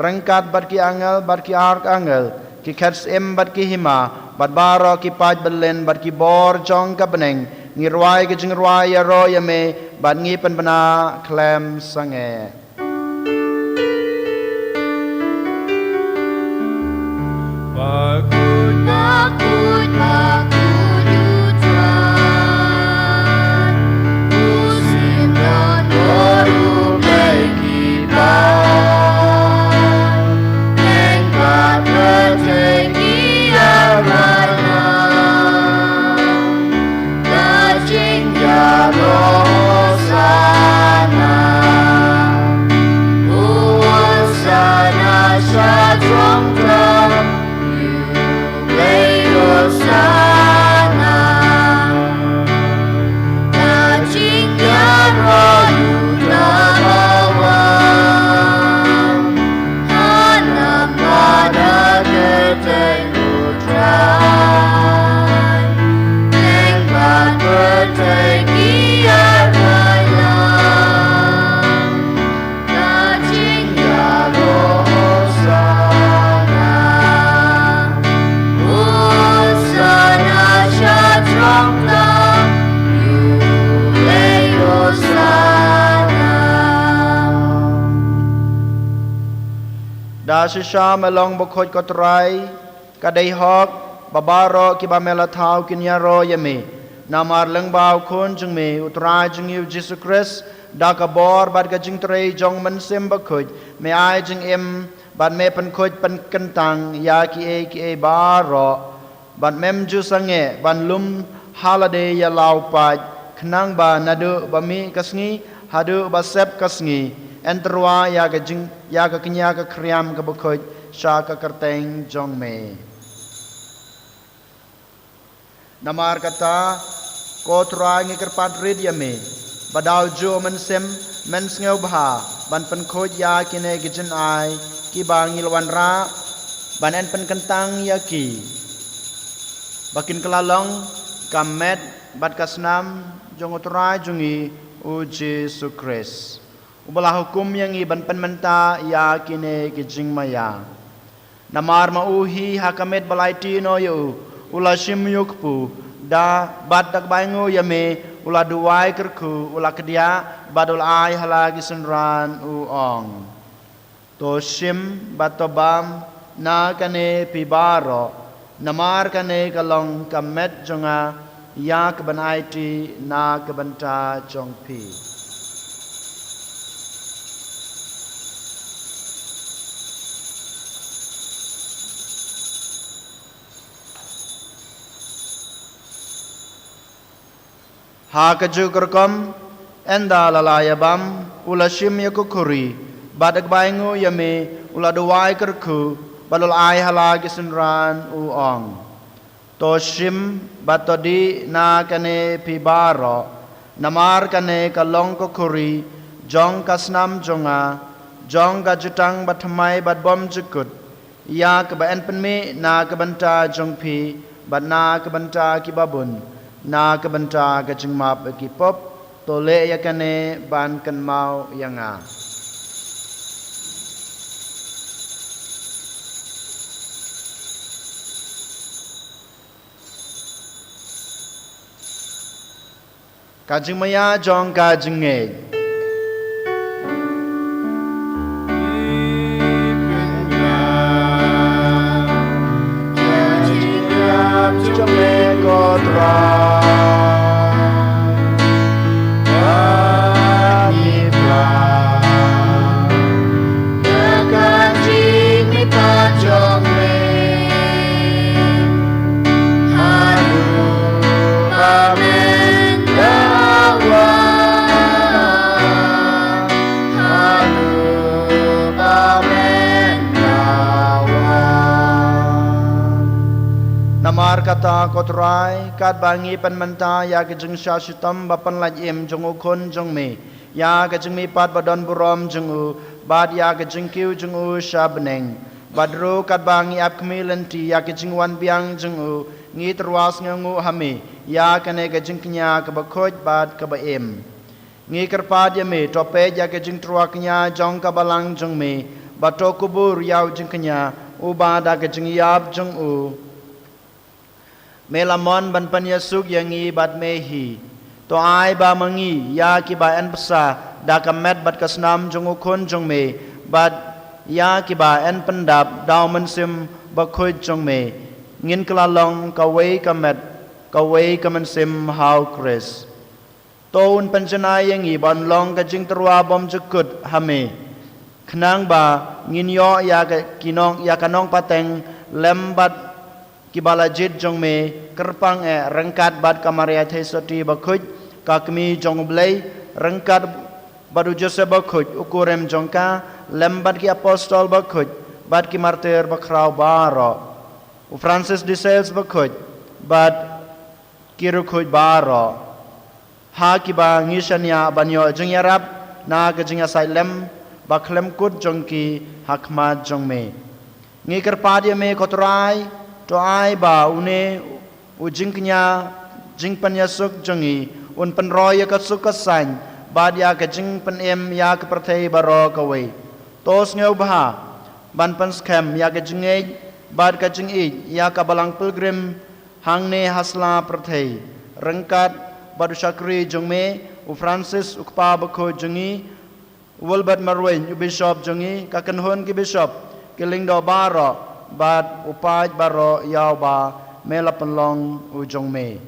rengkat bad ki angel bad ki ark angel ki khats em bad ki hima bad baro ki paj belen bad ki bor jong ka beneng ngirwai ki jing rwai ya ro ya me bad ngi pen bana klem sange Bakut Takut aku jutran Musim dan baru berkibar Engkau bertinggi awanam Dajing ya roh sana Uwasana syadrong tam sana Dajing yang rayu tawam Hanam pada keteng utrai Lengbat bertinggi arayam Dajing yang roh sana Usana syadram tam Yulei Usana da shisha melong bokhoj kotrai kadai hok babaro ki ba mela thau kinya ro yame namar leng bau khun jung me utrai jung yu Jesus Christ da ka bor bad ka jing trei jong man sim bokhoj me ai jing em bad me pen khoj pen kentang ya ki e baro bad mem ju sange ban lum holiday ya lau paj khnang ba nadu ba mi kasngi hadu ba sep kasngi entrwa ya ka jing ya ka kenya ka kriam ka bokhoj sha ka kerteng jong me namar kata ko tra ngi kerpat rid ya me badau jo men sem men sngew bha ban pen khoj ya kine gijin ai ki ba ngilwan ra ban en pen kentang ya ki bakin kelalong kamet bat kasnam jong utrai jungi u Jesu Christ ubalah hukum yang i ban pen menta ya kine gijing maya namar ma uhi hakamet balaiti no yu ula shim yukpu da bat dak baingo yame ula duai kerku ula kedia badul ai halagi sunran u ong to shim batobam na kane pibaro namar kane kalong kamet jonga ya keban aiti na kebanta jongpi ha kaju kerkom enda lalayabam ula shim yakukuri badak baingu yame ula duai kerku balul ai halagi sunran u ong to shim batodi na kane pibaro namar kane kalong kokuri jong kasnam jonga jong ga jutang bathamai bat bom jukut ya ke ba en penme na ke banta jong pi bat na ke banta ki babun na ke banta ke jingmap ki pop tole ya kane ban kan mau yanga kajing maya jong kajing nge Namar kata kotrai kat bangi penmenta ya ke jeng syashitam bapan lajim jeng ukun jeng me ya ke jeng mi pat badan buram jeng u bad ya ke jeng kiu jeng u shabneng badru kat bangi ap kemilenti ya ke jeng wan biang jeng u ngi terwas ngu hame ya ke ne ke jeng kenya ke bakoj bad ke baim ngi kerpad ya me tope ya ke jeng truaknya jong ka balang jeng me bato kubur yau jeng kenya u bad ke jeng yap jeng u melamon ban panyasuk yangi bat mehi to ai ba mangi ya ki ba en pesa da kamet bat kasnam jong ukun jong me bat ya ki ba en pendap daw mensim ba khoi jong me ngin klalong ka wei kamet ka wei kamensim how chris ton panjana yangi ban long ka jing terwa bom jekut hame khnang ba ngin yo ya ka kinong ya kanong pateng lembat kibala jit jong me kerpang rengkat bad kamaria thesoti bakhuj kakmi jong blai rengkat badu jose bakhuj ukurem jongka lembat ki apostol bakhuj bad ki martir bakrau baro Francis de Sales bakhuj bad kirukhuj baro ha ki ba ngishanya banyo jingyarap na ke jingya sailem baklem kut jongki hakmat jong me ngi kerpadia me kotrai to ai ba une ujing kenya jing panyasuk jongi un penroy ka sukasan bad ya ka jing penem ya ka perthei baro ka we tos ngeu ba ban pan scam ya ka jinge bad ka jing i ya ka balang pilgrim hangne hasla perthei rengkat badu shakri jongme u Francis ukpa bakho jongi Wilbert Marwen u bishop jongi ka kanhon ki bishop kiling do baro bad upaj baro yaw ba melapan long ujong me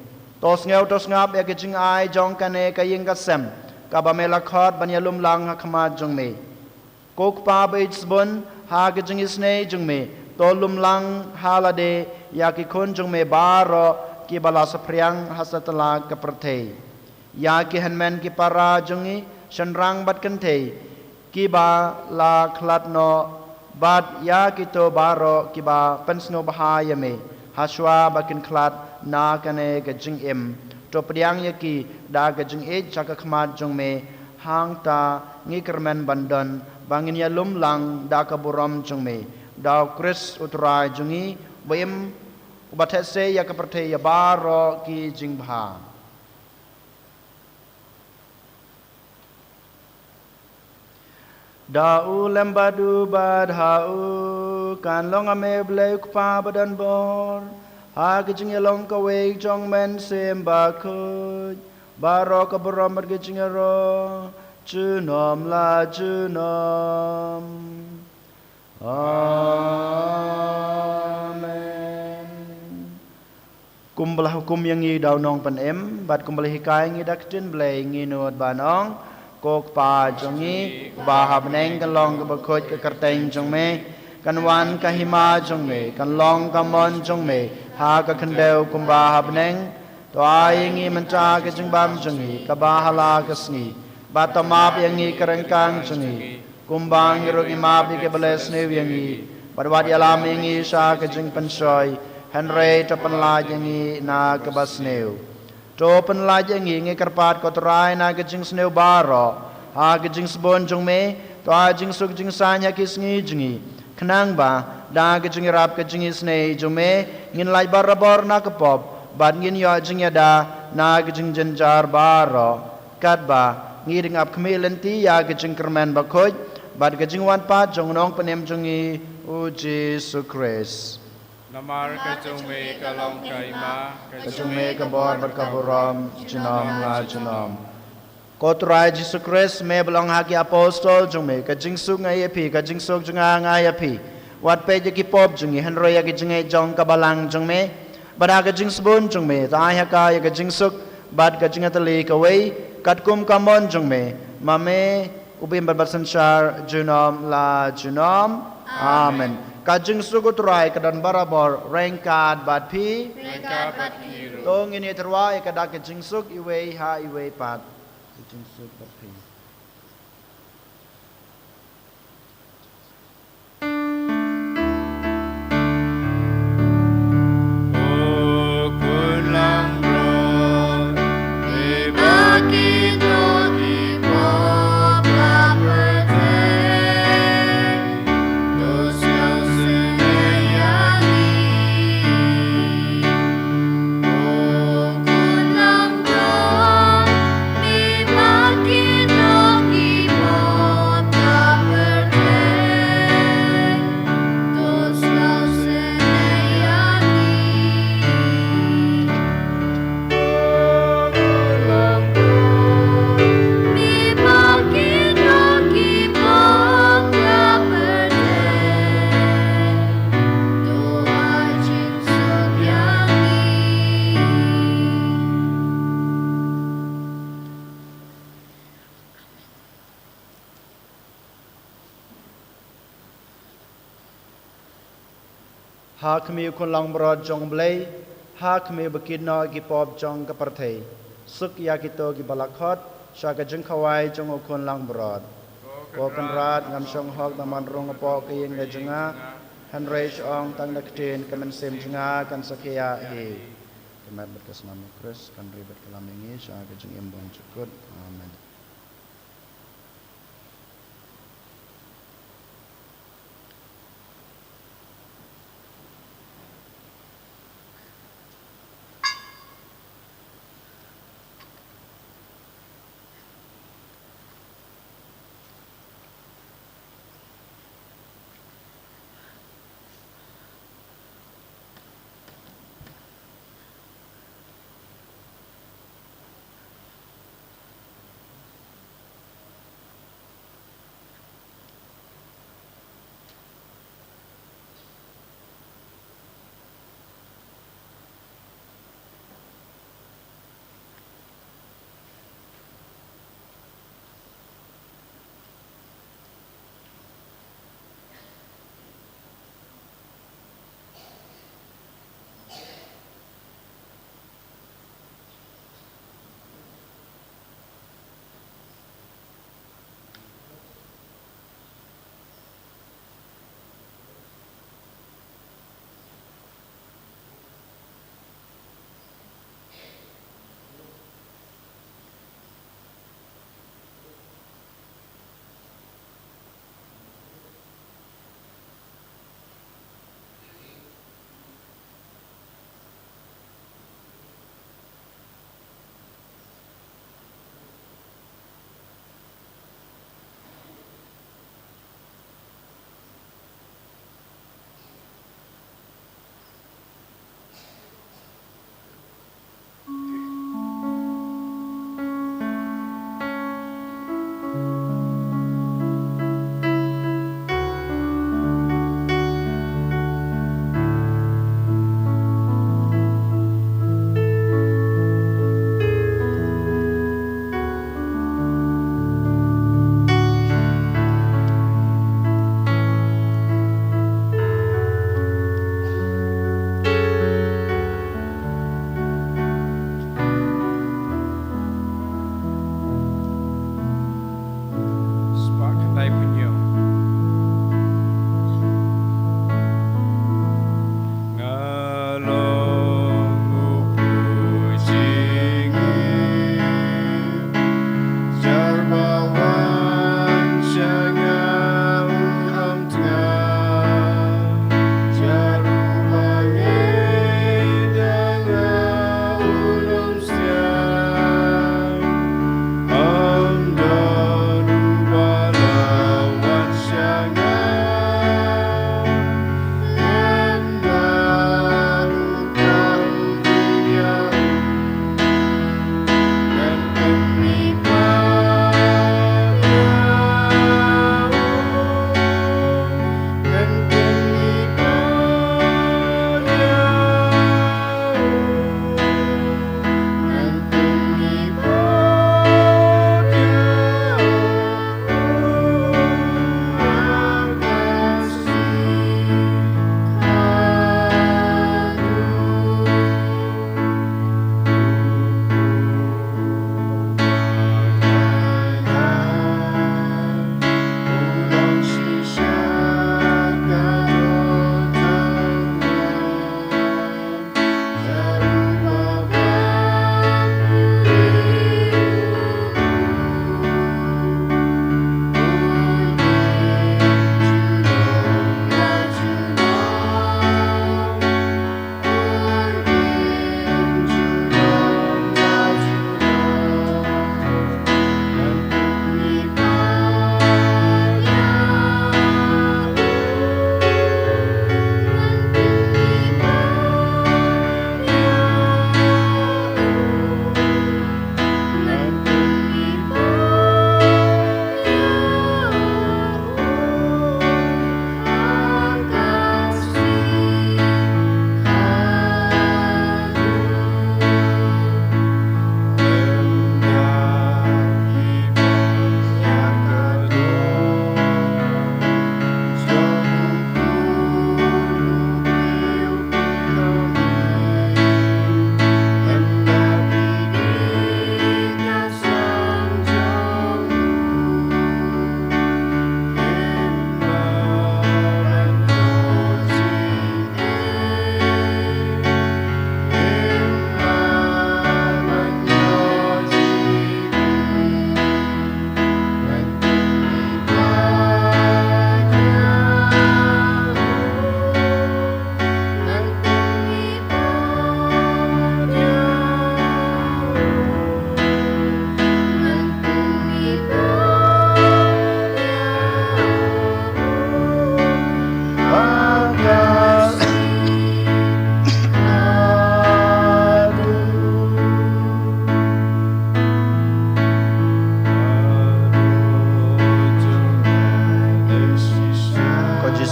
tos ngeu tos ngap ya kijing ai jong kane kaying kasem ka ba melakhot banyalum lang hakma jong me kok pa beitsbon ha kijing isne jong me tolum lang halade ya ki khon jong me baro ki bala sapriang hasatala ka perthei ya ki hanmen ki para jongi shanrang bat kantei ki ba la khlat no bad ya kito baro kiba pensno bahaya me haswa bakin klat na kane gajing im to priang yaki da gajing e chaka khmat jong me hang ta ngi kermen bandan bangin ya lum lang da ka buram jong me da Chris utrai jongi bem ubathese ya ka perthe ya baro ki jing bha Dau lembadu badhau kan long ame blai kpa badan bor ha kijing long ka wei jong men sem ba khoj baro ka borom bar kijing ro chunom la chunom amen kumbalah hukum yang ngi dau nong pan em bat kumbalah hikai ngi daktin blai ngi nuat banong kok pa jongi bahab neng kan long ka bakhoj ka karteng jong me kan wan ka hima jong me kan long ka mon jong me ha ka khandeu kum bahab neng to ai ngi mancha ka jing bam jongi ka bahala ka sngi batamap yang ngi karengkang jongi kumbang ro imap ke beles ne yangi barwat yalam ngi sa ka jing pansoi henry to panla yangi na ka basneu to penlaj ngi kerpat ko trai na ke jing sneu baro ha ke jing sbon jong me to a jing suk jing san ya kis ngi jingi khnang ba da ke jing rap ke jing isne jong me ngin lai barabor na ke pop bat ngin yo jing ya da na ke jing jenjar baro kat ba ngi ding ap kmelenti ya ke jing kermen ba khoj bat ke jing wan pa jong nong panem jongi o Jesus Christ Namar ka jong me ka long kai ma ke jing me ke bor bat ka boram jinom la jinom Kotrai Jesus Christ me belong haki apostol jong me ka jing suk ngai api ka jing suk jong ngai api wat pe je ki pop jong hi hanro ya ki jing ai jong ka balang jong me bada ka jing sbun jong me ta ya ka ya ka jing suk bad ka jing atali ka wei kat kum kamon jong me ma me ubim bat sanchar junom la junom amen ka jing suk utrai ka dan barabor rengkat bat pi Rengka bat kiru tong ini terwa ya ka da ka jing suk iwei ha iwei pat jing suk bat pi O kun lang ron e baki do ki pop la perte do siao se yani O kun lang ron e baki do ki pop la perte do siao se yani Mi bakito ki pop la perde Do ajin subyani ha kami kun lang brod jong blei ha kami bakit no ki pop jong ka parthei suk ya ki to ki balakhot sha ka jing khawai jong o kun lang brod ko kan rat ngam song hok na man rong po ki yeng le jinga han reish ong tang na ktin kamen sem jinga kan sakya he kemat berkas nama Kristus kan ribet kelam ini sha ka jing embon cukut amen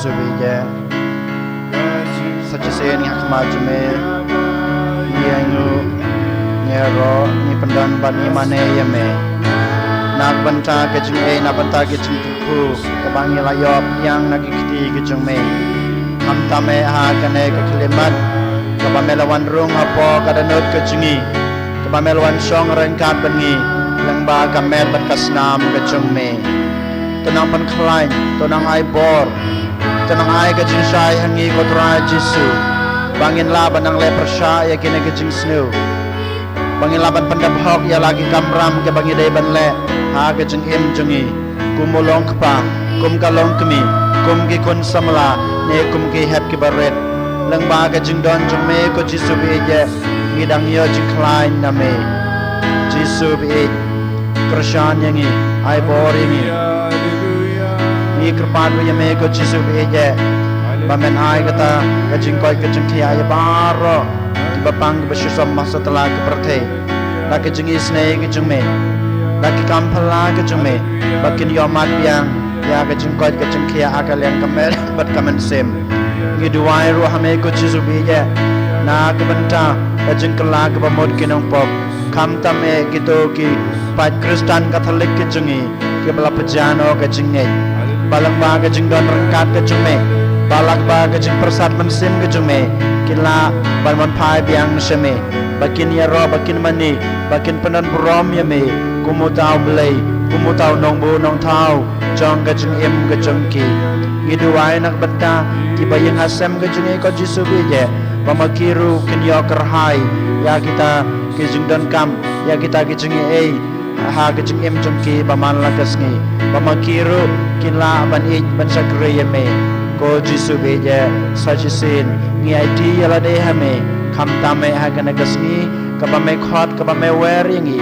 Jisu bije sachi sin hakma jume yangu nyero ni pendan ban ni mane yame nak banta ke jing nak banta ke jing ku kabangi layop yang nak ikti ke jing me ham tame ha kane ke kelimat kabamelawan rung apo kadanot ke jingi kabamelawan song rengkat bengi lengba kamel bat kasnam ke jing me tenang pan khlain tenang ai bor tenang ai ke jing sai hangi ko tra Jisu bangin la banang le persya ya kine ke jing snu bangin laban pandap hok ya lagi kamram ke bangi dai ban le ha ke jing im jungi kumolong kpa kum kalong kemi kum ki kun samla ne kum ki hep ki baret lang ba ke jing don jung me ko Jisu bi je ngidang yo jing klain na me Jisu bi krishan yangi ai bor yangi ni kerpat bi me ko Jisu bi je bamen ai kata ke jing koi ke jing thia ya baro bapang besusam masa telah ke perthe la ke jing isne ke jing me la ke kampala ke jing me bakin yo mat yang ya ke jing koi ke jing khia akal yang kamel bat kamen sem ngi duai ru hame ko Jisu bi je na ke benta ke jing kala ke bamod ke nong pop kam tame gitu ki pat Kristen Katolik ke jingi ke bala pejano ke jing ne balang ba ke jing don rengkat ke jing me balak ba ke jing persat mensim ke jing me kila balman pai biang seme bakin ya ro bakin mani bakin penan brom ya me kumutau belai kumutau nong bu nong tau jong ke jing em ke jong ki ngidu ai nak benta ki bayang asem ke jing ko Jisu bi je pamakiru kin yo kerhai ya kita ke jing don kam ya kita ke jing ei ha ke jing em jong ki paman la kasngi pamakiru kila ban ik ban sakre ya me ko Jisu bi je sachi sin ngi ID yala de hame kham tame ha kana kasngi kabame khot kabame wer yangi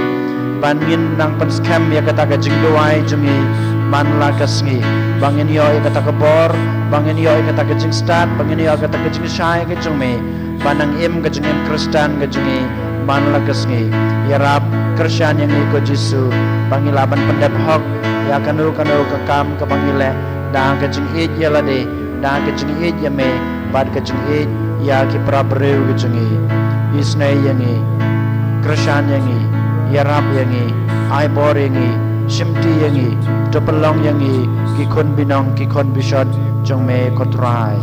bangin nang pan scam ya kata ka jing doai jungi man la kasngi bangin yo ya kata ka bor bangin yo ya kata ka jing start bangin yo kata ka jing shai ka jungme banang im ka jing im Kristen ka jungi man la kasngi ya rap Kristen yang ko Jisu bangilaban pandap hok ya kanu ka kam ka bangile dang ka jing it yala de dang ka jing it ya me bad ka jing it ya ki prabreu ka jungi isne yangi Kristen yangi ya rap yangi ai bor yangi shimti yangi topalong yangi ki kon binong ki kon bishot jong me kotrai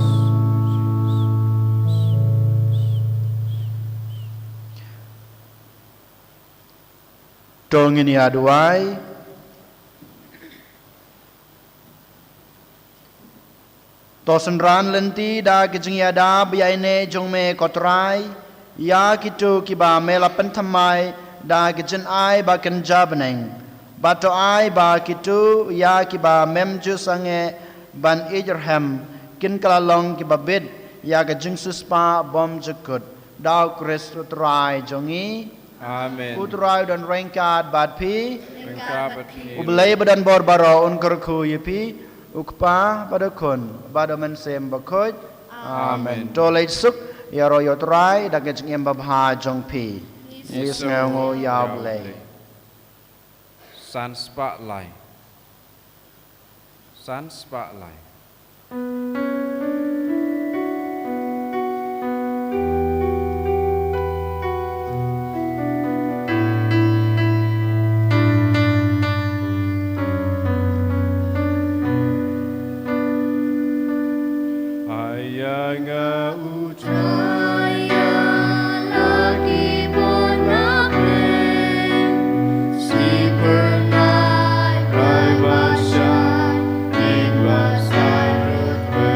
tongin ya duai tosan ran lenti da kijing ya da biaine jong me kotrai ya kitu kiba mela pentamai da kijin ai ba kan jabneng bato ai ba kitu ya kiba memju sange ban Abraham kin kalalong kiba bed ya kijing suspa bom jekut dau Kristus trai jongi Amen. Utrai dan rengkat bad pi Rengkapat ublay badan bor baro unkurku yipi ukpa pada kun pada mensem bakut amen tolai suk ya royo trai da kijing em babha jong pi yes ngo ya blay Sun spotlight. Sun spotlight. Ayanga Raya lagi bonaklen si pernai rai basai ing basai rutwe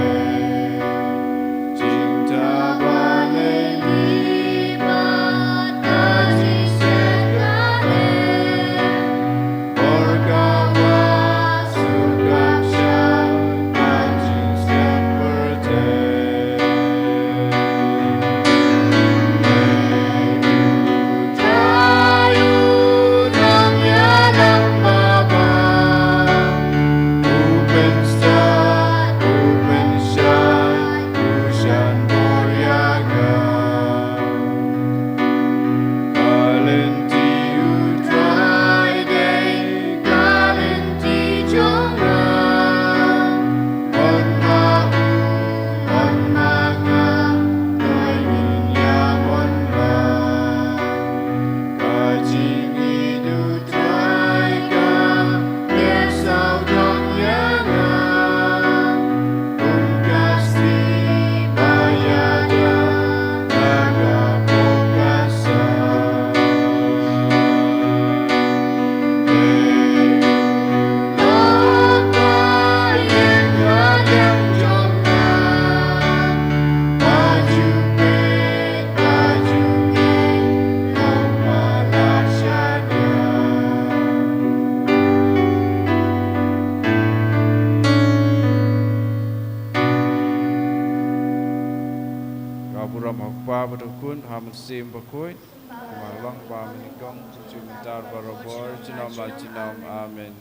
pa berukun hamun sim bakoi kemalong pa menikong cucu mentar barobor jinam la jinam amin.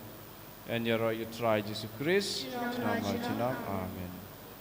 En ya roh you try Jesus Christ jinam la jinam amin.